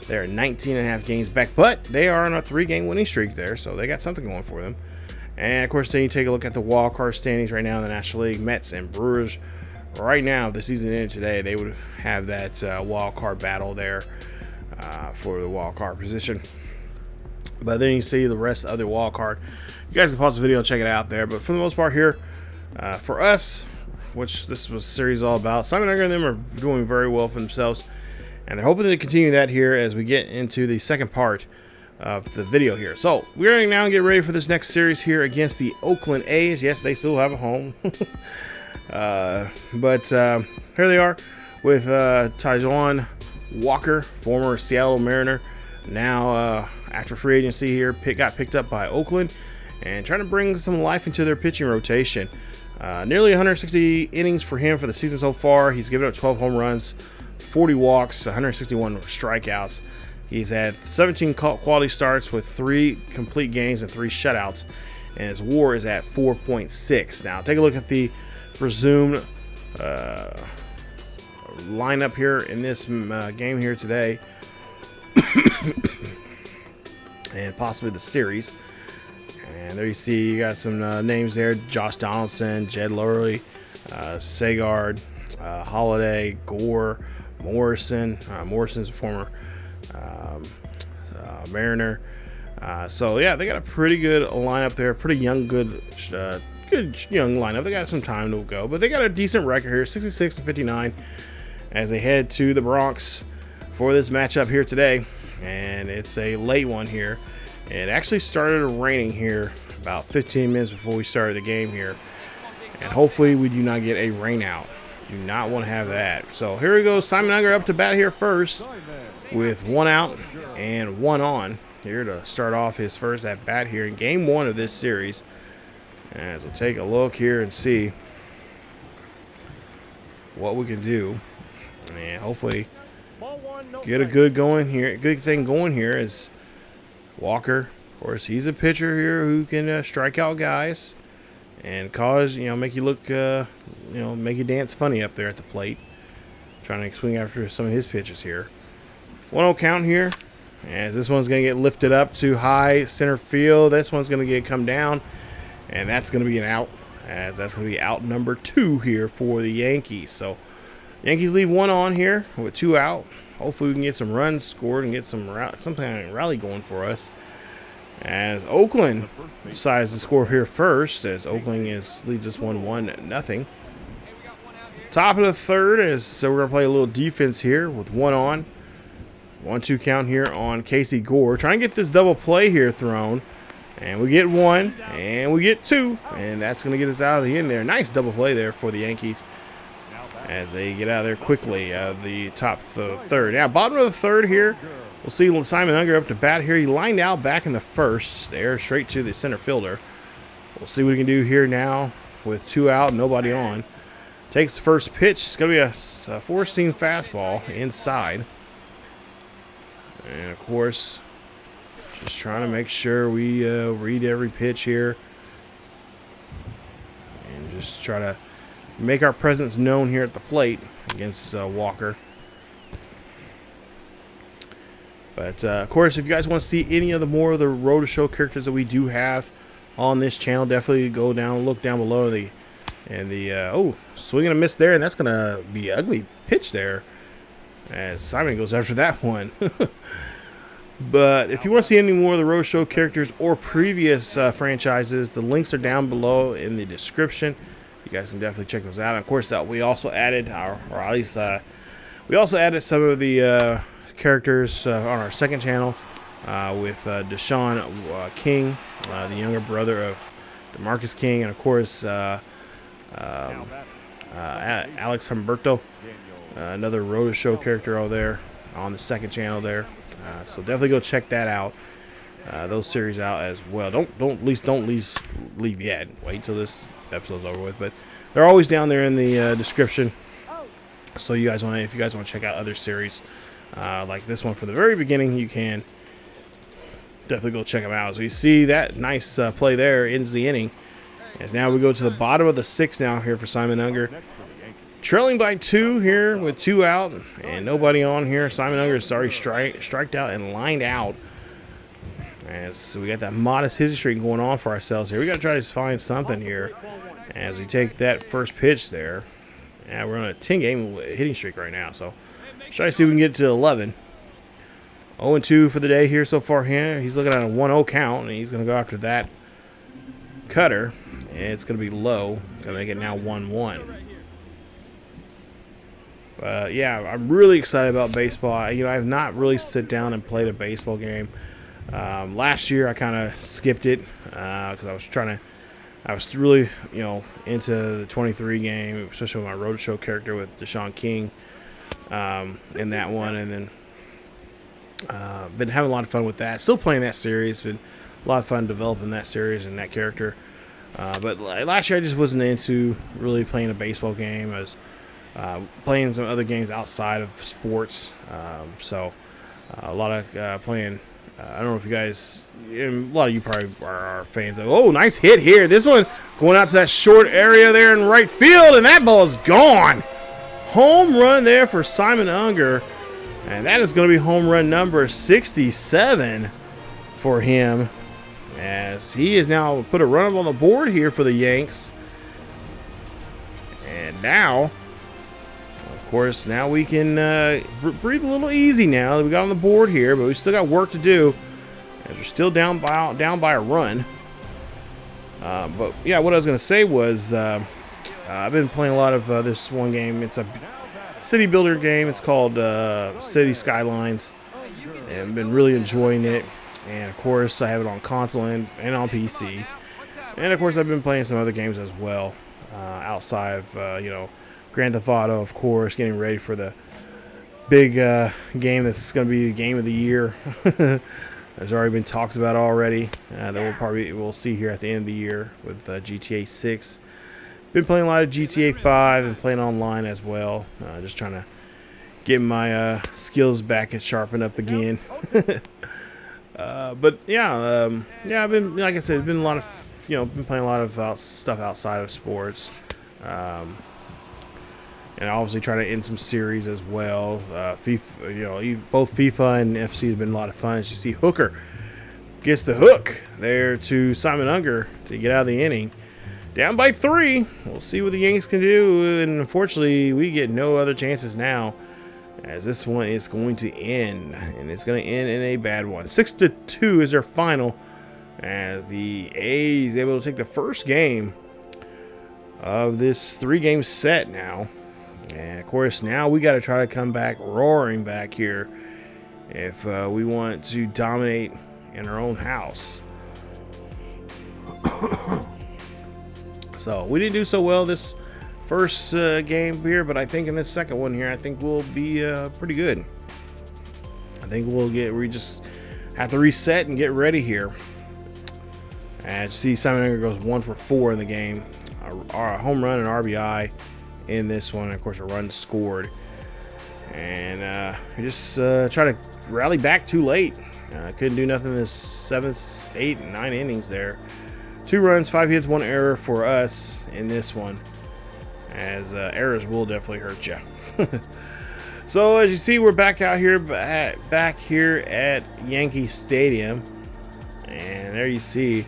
They're 19.5 games back, but they are on a 3-game winning streak there, so they got something going for them. And of course, then you take a look at the wild card standings right now in the National League. Mets and Brewers right now, if the season ended today, they would have that wild card battle there for the wild card position. But then you see the rest of the wild card. You guys can pause the video and check it out there. But for the most part here, For us, which this was series all about, Simon Unger and them are doing very well for themselves, and they're hoping to continue that here as we get into the second part of the video here. So we're going to now get ready for this next series here against the Oakland A's. Yes, they still have a home. But here they are with Taijuan Walker, former Seattle Mariner, now after free agency here, got picked up by Oakland and trying to bring some life into their pitching rotation. Nearly 160 innings for him for the season so far. He's given up 12 home runs, 40 walks, 161 strikeouts. He's had 17 quality starts with 3 complete games and 3 shutouts, and his WAR is at 4.6. Now, take a look at the presumed lineup here in this game here today, and possibly the series. And there you see you got some names there: Josh Donaldson, Jed Lowry, Sagard, Holiday, Gore, Morrison. Morrison's a former Mariner. So yeah, they got a pretty good lineup there. Pretty young, good young lineup. They got some time to go, but they got a decent record here, 66-59, as they head to the Bronx for this matchup here today. And it's a late one here. It actually started raining here about 15 minutes before we started the game here, and hopefully we do not get a rain out. Do not want to have that. So here we go. Simon Unger up to bat here first with 1 out and 1 on here to start off his first at bat here in game 1 of this series. As we'll take a look here and see what we can do, and hopefully get a good thing going here. Is Walker, of course, he's a pitcher here who can strike out guys and cause, make you look, make you dance funny up there at the plate, trying to swing after some of his pitches here. 1-0 count here, as this one's going to get lifted up to high center field. This one's going to come down, and that's going to be an out, as that's going to be out number 2 here for the Yankees. So Yankees leave 1 on here with 2 out. Hopefully we can get some runs scored and get some something rally going for us. As Oakland decides to score here first, as Oakland leads us 1-0. Top of the third, so we're going to play a little defense here with 1 on. 1-2 count here on Casey Gore. Trying to get this double play here thrown. And we get 1, and we get 2. And that's going to get us out of the end there. Nice double play there for the Yankees, as they get out of there quickly. The top third. Now, bottom of the third here, we'll see Simon Unger up to bat here. He lined out back in the first there, straight to the center fielder. We'll see what he can do here now with 2 out, nobody on. Takes the first pitch. It's going to be a 4-seam fastball inside. And, of course, just trying to make sure we read every pitch here and just try to make our presence known here at the plate against Walker. But of course, if you guys want to see any of the more of the Road to Show characters that we do have on this channel, definitely go down, look down below oh, swing and a miss there, and that's gonna be an ugly pitch there as Simon goes after that one. But if you want to see any more of the Road Show characters or previous franchises, the links are down below in the description. You guys can definitely check those out. And of course, we also added, we also added some of the characters on our second channel with Deshaun King, the younger brother of DeMarcus King, and of course Alex Humberto, another Road to Show character over there on the second channel there. So definitely go check that out, those series out as well. Don't leave yet. Wait till this episode's over with, but they're always down there in the description. So if you guys want to check out other series like this one from the very beginning, you can definitely go check them out. So you see that nice play there ends the inning. As now we go to the bottom of the 6th now here for Simon Unger. Trailing by 2 here with 2 out and nobody on here. Simon Unger is already striked out and lined out. As we got that modest hitting streak going on for ourselves here. We got to try to find something here as we take that first pitch there. And we're on a 10-game hitting streak right now. So try to see if we can get to 11. 0-2 for the day here so far here. He's looking at a 1-0 count, and he's going to go after that cutter. It's going to be low. It's going to make it now 1-1. But yeah, I'm really excited about baseball. I have not really sit down and played a baseball game. Last year I kind of skipped it because I was really into the 23 game, especially with my Roadshow character with Deshaun King in that one, and then been having a lot of fun with that. Still playing that series. Been a lot of fun developing that series and that character. But last year I just wasn't into really playing a baseball game. I was playing some other games outside of sports. So a lot of playing. I don't know if you guys, a lot of you probably are fans of, oh, nice hit here. This one going out to that short area there in right field, and that ball is gone. Home run there for Simon Unger, and that is going to be home run number 67 for him, as he has now put a run up on the board here for the Yanks. And now, of course, now we can breathe a little easy now that we got on the board here, but we still got work to do as we're still down by a run. But yeah, what I was going to say was I've been playing a lot of this one game. It's a city builder game. It's called City Skylines, and I've been really enjoying it. And of course, I have it on console and on PC. And of course, I've been playing some other games as well outside of Grand Theft Auto, of course, getting ready for the big game that's going to be the game of the year. There's already been talks about already that we'll see here at the end of the year with GTA 6. Been playing a lot of GTA 5 and playing online as well. Just trying to get my skills back and sharpen up again. But yeah, I've been, like I said, been a lot of been playing a lot of stuff outside of sports. And obviously try to end some series as well. FIFA, both FIFA and FC have been a lot of fun. As you see, Hooker gets the hook there to Simon Unger to get out of the inning. Down by 3. We'll see what the Yankees can do. And unfortunately, we get no other chances now, as this one is going to end. And it's going to end in a bad one. 6-2 is their final, as the A's able to take the first game of this 3-game set now. And of course, now we got to try to come back roaring back here if we want to dominate in our own house. So we didn't do so well this first game here, but I think in this second one here, I think we'll be pretty good. I think we just have to reset and get ready here. And see, Simon Unger goes 1 for 4 in the game, a home run and RBI in this one. Of course, a run scored, and we just try to rally back too late. Couldn't do nothing in the 7th, 8th, and 9 innings there. 2 runs, 5 hits, 1 error for us in this one, as errors will definitely hurt you. So as you see, we're back out here, back here at Yankee Stadium, and there you see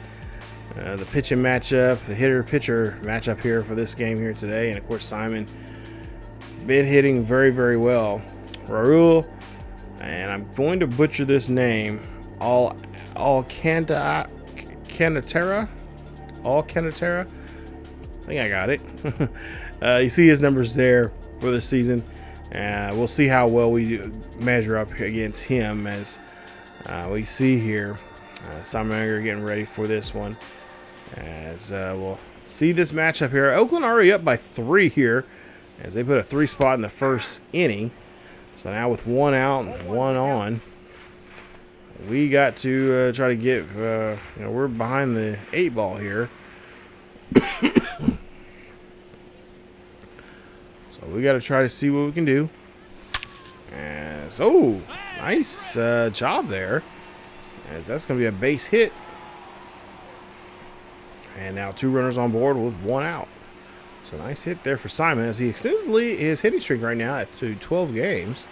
the pitching matchup, the hitter-pitcher matchup here for this game here today. And of course, Simon been hitting very, very well. Raul, and I'm going to butcher this name, Alcantara. I think I got it. You see his numbers there for this season. We'll see how well we measure up against him, as we see here. Simon Unger getting ready for this one, as we'll see this matchup here. Oakland already up by 3 here, as they put a 3 spot in the first inning. So now with 1 out and 1 on, we got to try to get, we're behind the 8 ball here. So we got to try to see what we can do. And so, nice job there, as that's going to be a base hit. And now 2 runners on board with 1 out. So nice hit there for Simon, as he extends his hitting streak right now to 12 games.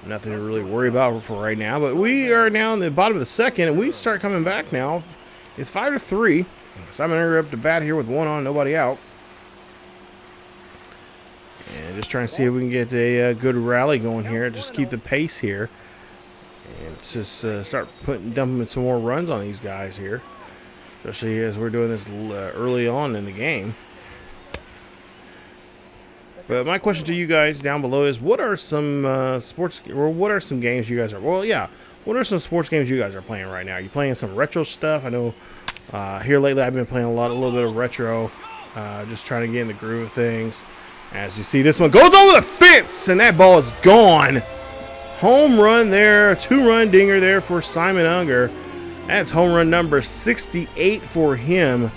Nothing to really worry about for right now, but we are now in the bottom of the second, and we start coming back now. It's 5-3. Simon Unger up to bat here with 1 on, nobody out. And just trying to see if we can get a good rally going here. Just keep the pace here, and just start dumping some more runs on these guys here. especially as we're doing this early on in the game. But my question to you guys down below is, what are some sports, or what are some games you guys are, well, yeah, what are some sports games you guys are playing right now? Are you playing some retro stuff? I know here lately I've been playing a little bit of retro, just trying to get in the groove of things. As you see, this one goes over the fence, and that ball is gone. Home run there, 2-run dinger there for Simon Unger. That's home run number 68 for him.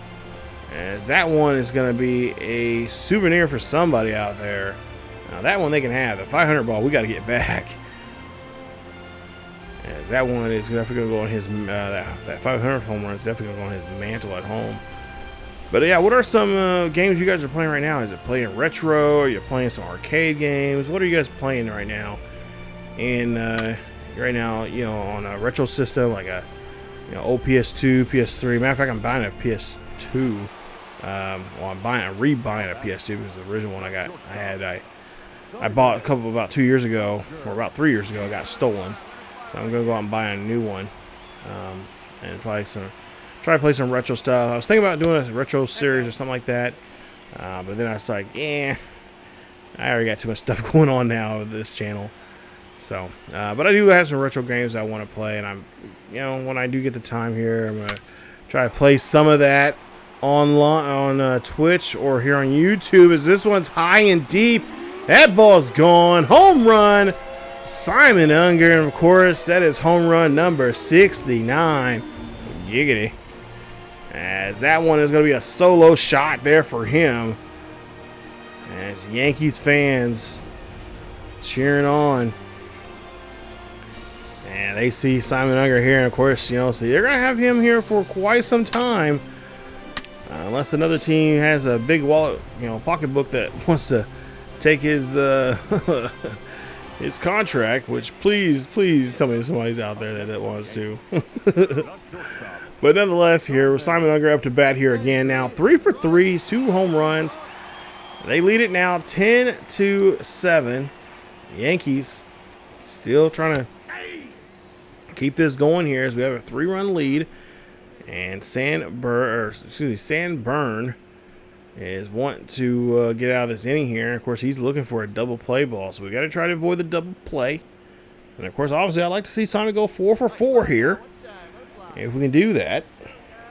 As that one is going to be a souvenir for somebody out there. Now that one they can have. The 500 ball we got to get back. As that one is definitely going to go on his, that 500 home run is definitely going to go on his mantle at home. But yeah, what are some games you guys are playing right now? Is it playing retro? Are you playing some arcade games? What are you guys playing right now? And right now, you know, on a retro system like a, you know, old PS2, PS3. Matter of fact, I'm buying a PS2. Well, I'm rebuying a PS2 because the original one I bought about 2 years ago, or about 3 years ago, got stolen. So I'm gonna go out and buy a new one, and try to play some retro stuff. I was thinking about doing a retro series or something like that, but then I was like, yeah, I already got too much stuff going on now with this channel. So, but I do have some retro games I want to play, and I'm, you know, when I do get the time here, I'm gonna try to play some of that online on Twitch or here on YouTube. As this one's high and deep, that ball's gone. Home run, Simon Unger, and of course that is home run number 69. Giggity. As that one is going to be a solo shot there for him. As Yankees fans cheering on. And they see Simon Unger here, and of course, you know, so they're going to have him here for quite some time. Unless another team has a big wallet, you know, pocketbook that wants to take his his contract, which please tell me somebody's out there that wants to. But nonetheless, here with Simon Unger up to bat here again. Now 3 for 3, 2 home runs. They lead it now 10-7. Yankees still trying to keep this going here as we have a 3-run lead. And Sandburn is wanting to get out of this inning here. And of course, he's looking for a double play ball, so we got to try to avoid the double play. And of course, obviously, I'd like to see Simon go 4 for 4 here. If we can do that,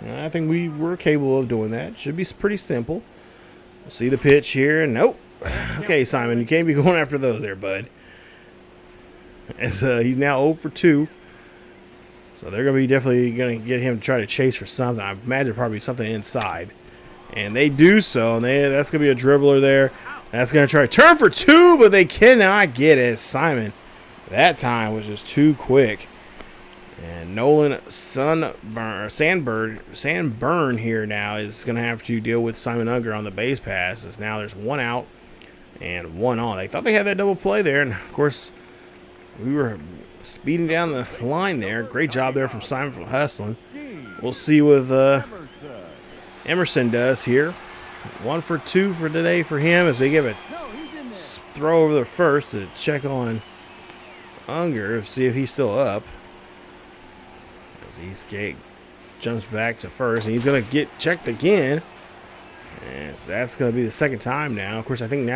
I think we're capable of doing that. Should be pretty simple. We'll see the pitch here. Nope. Okay, Simon, you can't be going after those there, bud. As he's now 0 for 2. So they're going to be definitely going to get him to try to chase for something. I imagine probably something inside. And they do so. And that's going to be a dribbler there. That's going to try to turn for 2, but they cannot get it. Simon, that time was just too quick. And Nolan Sandburn here now is going to have to deal with Simon Unger on the base pass. As now there's 1 out and 1 on. They thought they had that double play there. And, of course, we were speeding down the line there. Great job there from Simon for hustling. We'll see what Emerson does here. 1 for 2 for today for him as they give a throw over the first to check on Unger, see if he's still up. As he jumps back to first, and he's going to get checked again. And so that's going to be the second time now. Of course, I think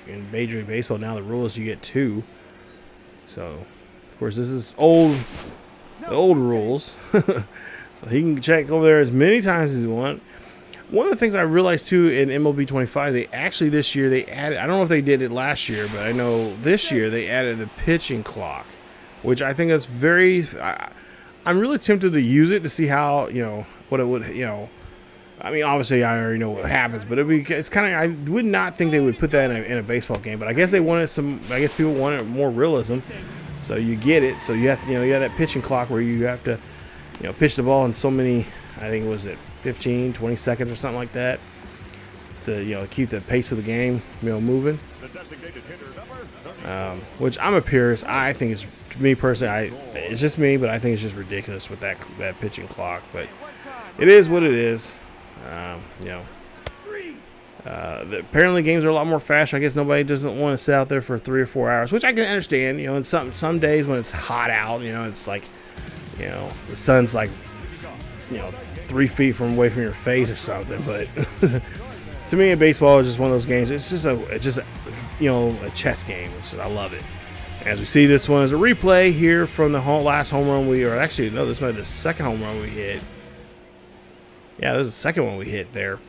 in Major League Baseball now the rule is you get 2. So, of course, this is the old rules. So he can check over there as many times as he wants. One of the things I realized too in MLB 25, this year they added, I don't know if they did it last year, but I know this year they added the pitching clock, which I think is I'm really tempted to use it to see how, you know, what it would, you know, I mean, obviously I already know what happens, but it's kind of, I would not think they would put that in a baseball game, but I guess they wanted I guess people wanted more realism, so you get it. So you have to, you know, you have that pitching clock where you have to, you know, pitch the ball in so many, I think it was 15, 20 seconds or something like that, to, you know, keep the pace of the game, you know, moving. Which I'm a purist. I think it's, to me personally, it's just me, but I think it's just ridiculous with that pitching clock. But it is what it is. You know, apparently games are a lot more fast. I guess nobody doesn't want to sit out there for 3 or 4 hours, which I can understand. You know, and some days when it's hot out, you know, it's like, you know, the sun's like, you know, 3 feet from away from your face or something. But to me, baseball is just one of those games. It's just a chess game. I love it. As we see, this one is a replay here from the last home run this might be the second home run we hit. Yeah, there's the second one we hit there.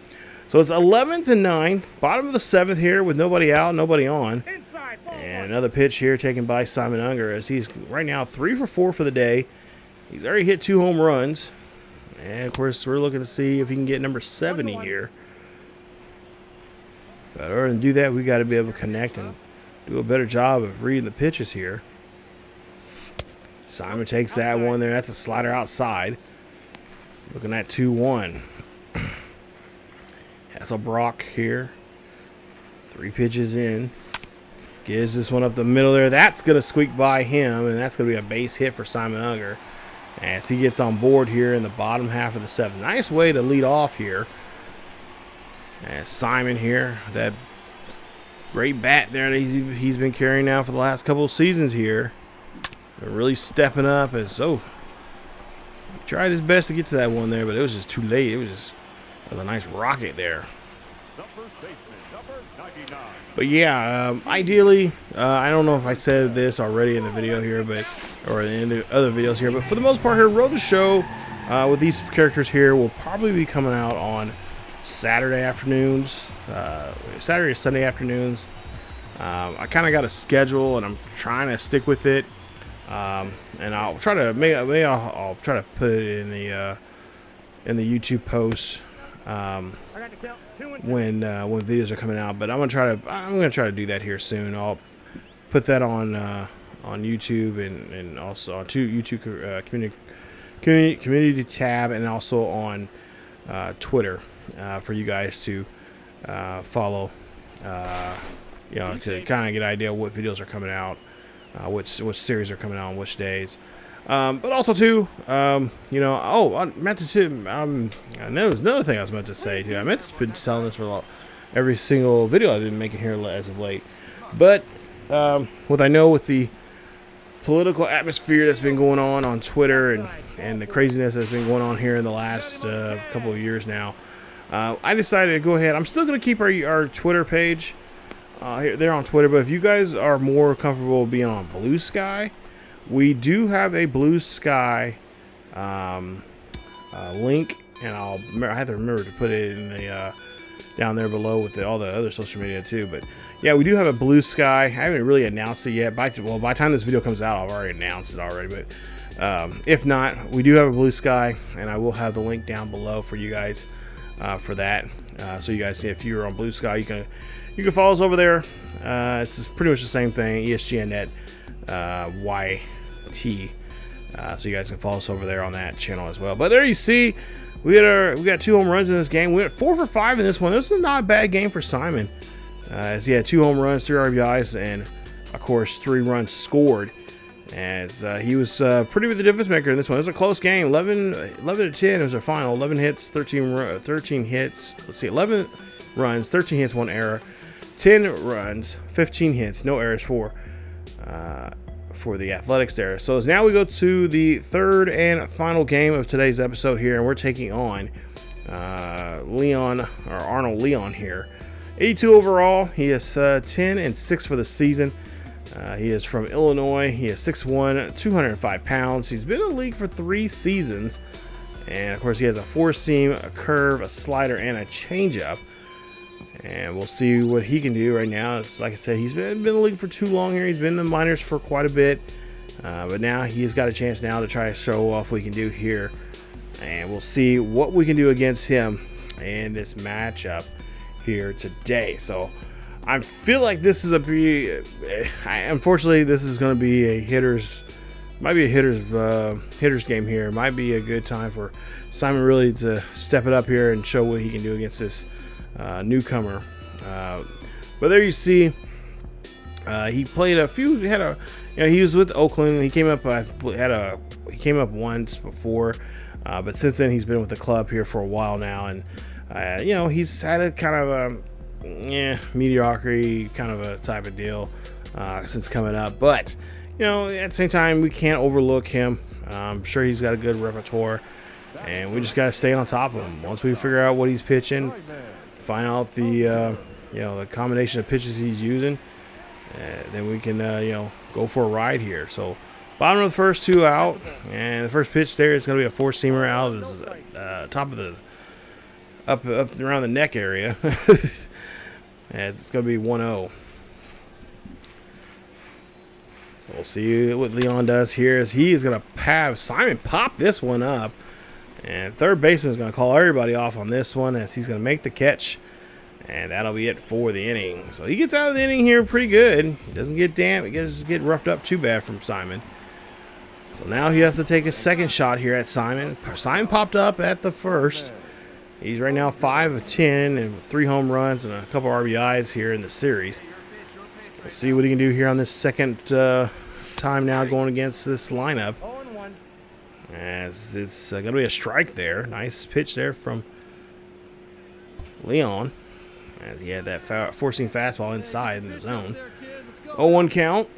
So it's 11-9, bottom of the 7th here with nobody out, nobody on. And another pitch here taken by Simon Unger, as he's right now 3 for 4 for the day. He's already hit 2 home runs. And of course, we're looking to see if he can get number 70 here. But in order to do that, we got to be able to connect and do a better job of reading the pitches here. Simon takes that one there. That's a slider outside. Looking at 2-1. Hasselbrock here. 3 pitches in. Gives this one up the middle there. That's going to squeak by him, and that's going to be a base hit for Simon Unger as he gets on board here in the bottom half of the 7th. Nice way to lead off here. And Simon here, that great bat there that he's been carrying now for the last couple of seasons here. They're really stepping up as he tried his best to get to that one there, but it was just too late. It was a nice rocket there. But yeah, ideally, I don't know if I said this already in the video here, or in the other videos here, but for the most part here, Road to Show with these characters here will probably be coming out on Saturday afternoons, Saturday or Sunday afternoons. I kind of got a schedule, and I'm trying to stick with it. And I'll try to I'll try to put it in the YouTube post when videos are coming out. But I'm gonna try to do that here soon. I'll put that on YouTube and also on YouTube community tab, and also on Twitter for you guys to follow. To kind of get an idea of what videos are coming out. Which series are coming out on which days, but also too, I meant to there's another thing I was meant to say too. I meant to been telling this for every single video I've been making here as of late, but what I know with the political atmosphere that's been going on Twitter and the craziness that's been going on here in the last couple of years now, I decided to go ahead. I'm still going to keep our Twitter page. They're on Twitter, but if you guys are more comfortable being on Blue Sky, we do have a Blue Sky link, and I have to remember to put it in the down there below with all the other social media too. But yeah, we do have a Blue Sky. I haven't really announced it yet. By the time this video comes out, I've already announced it already. But if not, we do have a Blue Sky, and I will have the link down below for you guys for that. So you guys see, if you're on Blue Sky, you can follow us over there. It's just pretty much the same thing. ESGNet YT. So you guys can follow us over there on that channel as well. But there you see, we got 2 home runs in this game. We went 4 for 5 in this one. This is not a bad game for Simon, as he had 2 home runs, 3 RBIs, and of course 3 runs scored. As he was pretty with the difference maker in this one. It was a close game. 11 to 10 was our final. 11 hits, 13 hits. Let's see, 11 runs, 13 hits, 1 error. 10 runs, 15 hits, no errors for the Athletics there. So now we go to the 3rd and final game of today's episode here, and we're taking on Arnold Leon here. 82 overall. He is 10-6 for the season. He is from Illinois. He is 6'1", 205 pounds. He's been in the league for 3 seasons, and of course he has a 4-seam, a curve, a slider, and a changeup. And we'll see what he can do right now. It's, like I said, he's been in the league for too long here. He's been in the minors for quite a bit. But now he's got a chance now to try to show off what he can do here. And we'll see what we can do against him in this matchup here today. So I feel like this is unfortunately, this is going to be a hitter's game here. Might be a good time for Simon really to step it up here and show what he can do against this newcomer. But there you see, he played a few. He was with Oakland. He came up once before, but since then he's been with the club here for a while now, and he's had a kind of a mediocrity kind of a type of deal since coming up. But at the same time, we can't overlook him. I'm sure he's got a good repertoire. and we just got to stay on top of him. Once we figure out what he's pitching, find out the the combination of pitches he's using, then we can go for a ride here. So bottom of the first, 2 out, and the first pitch there is going to be a 4-seamer out of top of the up around the neck area. It's going to be 1-0. So we'll see what Leon does here, as he is going to have Simon pop this one up. And third baseman is going to call everybody off on this one, as he's going to make the catch. And that'll be it for the inning. So he gets out of the inning here pretty good. He doesn't get get roughed up too bad from Simon. So now he has to take a second shot here at Simon. Simon popped up at the first. He's right now 5 of 10 and 3 home runs and a couple RBIs here in the series. We'll see what he can do here on this second time now going against this lineup. As it's going to be a strike there. Nice pitch there from Leon, as he had that forcing fastball inside in the zone. 0-1 count.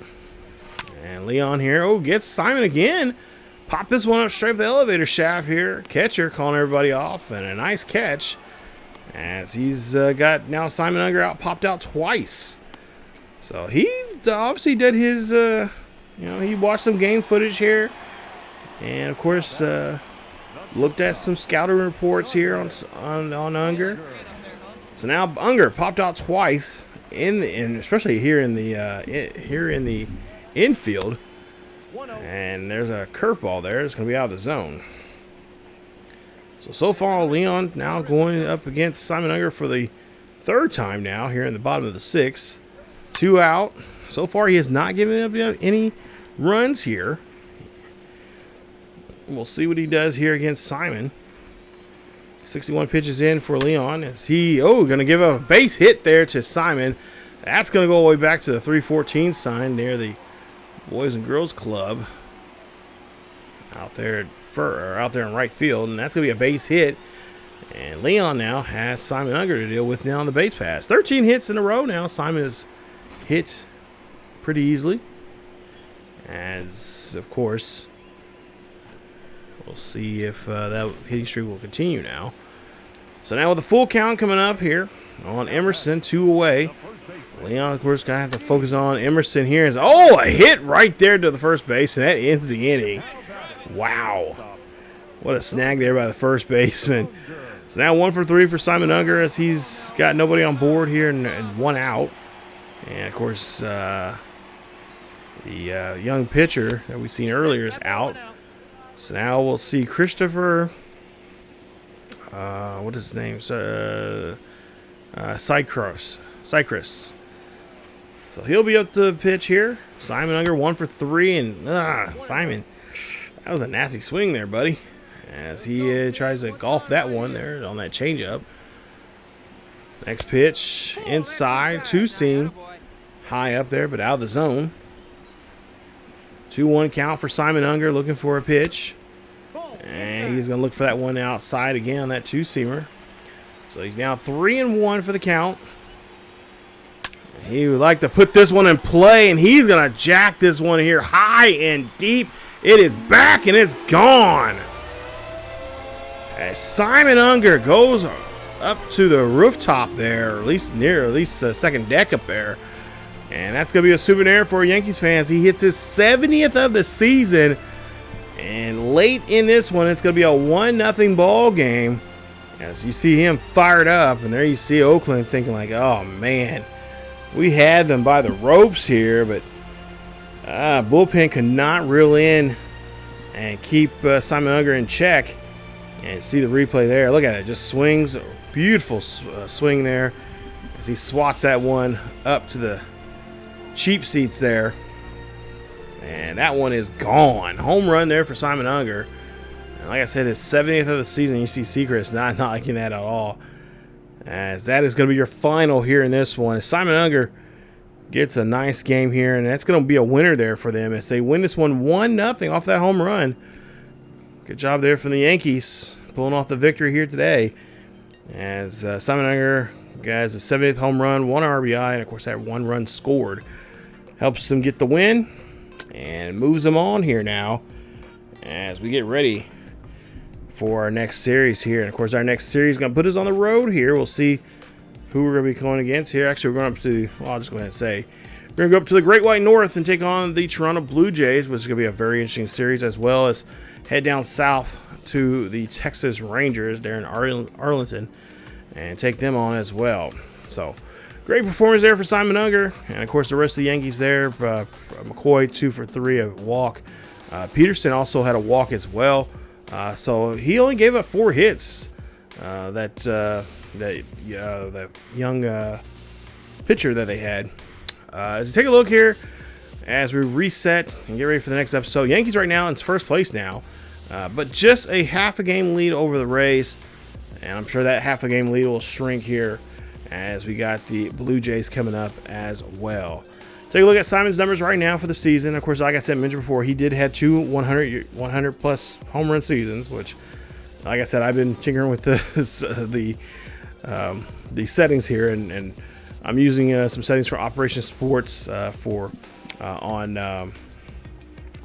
And Leon here, gets Simon again. Pop this one up straight up the elevator shaft here. Catcher calling everybody off, and a nice catch, as he's got now Simon Unger popped out twice. So he obviously did his, he watched some game footage here, and of course looked at some scouting reports here on Unger. So now Unger popped out twice especially here in the infield. And there's a curveball there. It's going to be out of the zone. So far, Leon now going up against Simon Unger for the third time now here in the bottom of the 6th. 2 out. So far, he has not given up any runs here. We'll see what he does here against Simon. 61 pitches in for Leon. Is he going to give a base hit there to Simon? That's going to go all the way back to the 314 sign near the Boys and Girls Club out there in right field, and that's going to be a base hit. And Leon now has Simon Unger to deal with now on the base pass. 13 hits in a row now. Simon has hit pretty easily. As, of course, we'll see if that hitting streak will continue now. So now with the full count coming up here on Emerson, 2 away. Leon, of course, going to have to focus on Emerson here. A hit right there to the first base, and that ends the inning. Wow. What a snag there by the first baseman. So now 1 for 3 for Simon Unger, as he's got nobody on board here and 1 out. And, of course, the young pitcher that we've seen earlier is out. So now we'll see Christopher, what is his name? Cycris. So he'll be up to the pitch here. Simon Unger 1 for 3, and Simon, that was a nasty swing there, buddy, as he tries to golf that one there on that changeup. Next pitch inside, 2-seam, high up there, but out of the zone. 2-1 count for Simon Unger, looking for a pitch, and he's going to look for that one outside again on that 2-seamer. So he's now 3-1 for the count. He would like to put this one in play, and he's going to jack this one here high and deep. It is back, and it's gone. As Simon Unger goes up to the rooftop there, or at least the second deck up there. And that's going to be a souvenir for Yankees fans. He hits his 70th of the season. And late in this one, it's going to be a 1-0 ball game. As you see him fired up, and there you see Oakland thinking like, oh, man. We had them by the ropes here, but bullpen could not reel in and keep Simon Unger in check. And see the replay there. Look at it. Just swings. Beautiful swing there as he swats that one up to the cheap seats there. And that one is gone. Home run there for Simon Unger. And like I said, his 70th of the season. You see Secrets not liking that at all. As that is going to be your final here in this one. Simon Unger gets a nice game here, and that's going to be a winner there for them as they win this one 1-0 off that home run. Good job there from the Yankees pulling off the victory here today. As Simon Unger has a 70th home run, 1 RBI, and of course that 1 run scored. Helps them get the win and moves them on here now as we get ready for our next series here. And of course, our next series is going to put us on the road here. We'll see who we're going to be going against here. Actually, we're going up to, well, I'll just go ahead and say, we're going to go up to the Great White North and take on the Toronto Blue Jays, which is going to be a very interesting series, as well as head down south to the Texas Rangers there in Arlington and take them on as well. So, great performance there for Simon Unger. And, of course, the rest of the Yankees there. McCoy, 2 for 3, a walk. Peterson also had a walk as well. So, he only gave up 4 hits. That young pitcher that they had. As we take a look here, as we reset and get ready for the next episode, Yankees right now in first place now, but just a half a game lead over the Rays, and I'm sure that half a game lead will shrink here as we got the Blue Jays coming up as well. Take a look at Simon's numbers right now for the season. Of course, like I said, mentioned before, he did have 2 100 plus home run seasons, which, like I said, I've been tinkering with the settings here, and I'm using some settings for Operation Sports on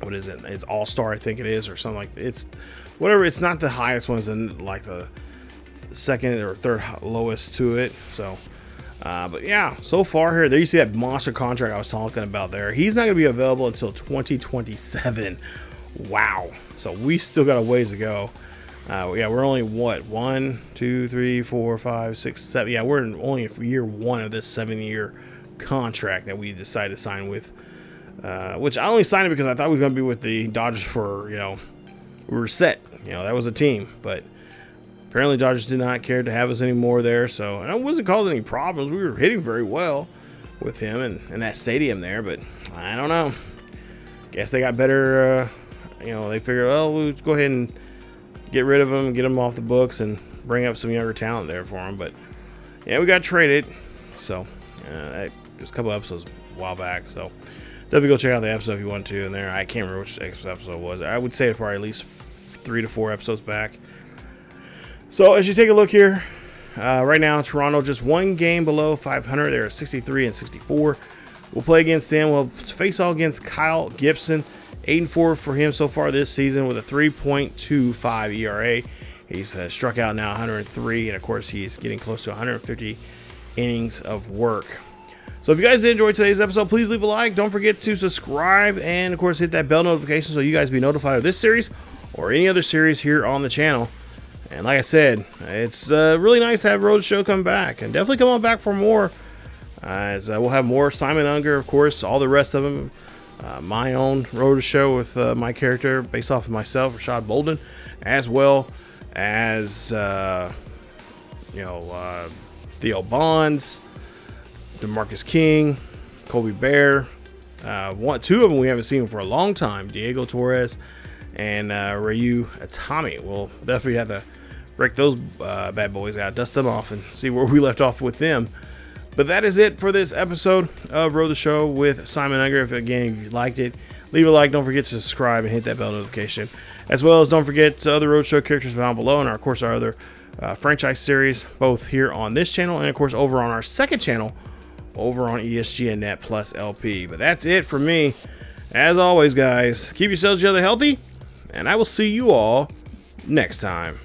what is it? It's All Star, I think it is, or something like that. It's whatever. It's not the highest ones, and like the second or third lowest to it. So, but yeah, so far here, there you see that monster contract I was talking about there. He's not going to be available until 2027. Wow. So we still got a ways to go. Yeah, we're only what, 1, 2, 3, 4, 5, 6, 7. Yeah, we're only in year 1 of this 7-year contract that we decided to sign with. Which I only signed it because I thought we were going to be with the Dodgers for, we were set. That was a team. But apparently Dodgers did not care to have us anymore there. So, and it wasn't causing any problems. We were hitting very well with him and that stadium there. But I don't know. Guess they got better. They figured, well, we'll go ahead and get rid of him, get him off the books, and bring up some younger talent there for him. But yeah, we got traded. So it was a couple episodes a while back. So definitely go check out the episode if you want to. In there, I can't remember which episode it was. I would say it's probably at least 3 to 4 episodes back. So as you take a look here, right now Toronto just 1 game below 500. They're at 63 and 64. We'll play against them. We'll face all against Kyle Gibson. 8-4 for him so far this season with a 3.25 ERA. He's struck out now 103, and of course he's getting close to 150 innings of work. So if you guys did enjoy today's episode, please leave a like. Don't forget to subscribe, and of course hit that bell notification so you guys be notified of this series or any other series here on the channel. And like I said, it's really nice to have Road Show come back, and definitely come on back for more, as we'll have more Simon Unger, of course, all the rest of them. My own Road Show with my character based off of myself, Rashad Bolden, as well as Theo Bonds, DeMarcus King, Kobe Bear, 2 of them we haven't seen for a long time, Diego Torres and Ryu Atami. We'll definitely have to break those bad boys out, dust them off, and see where we left off with them. But that is it for this episode of Road the Show with Simon Unger. If you liked it, leave a like. Don't forget to subscribe and hit that bell notification. As well as don't forget other Road Show characters down below, and of course our other franchise series, both here on this channel and of course over on our second channel, over on ESGNet plus LP. But that's it for me. As always, guys, keep yourselves each other healthy, and I will see you all next time.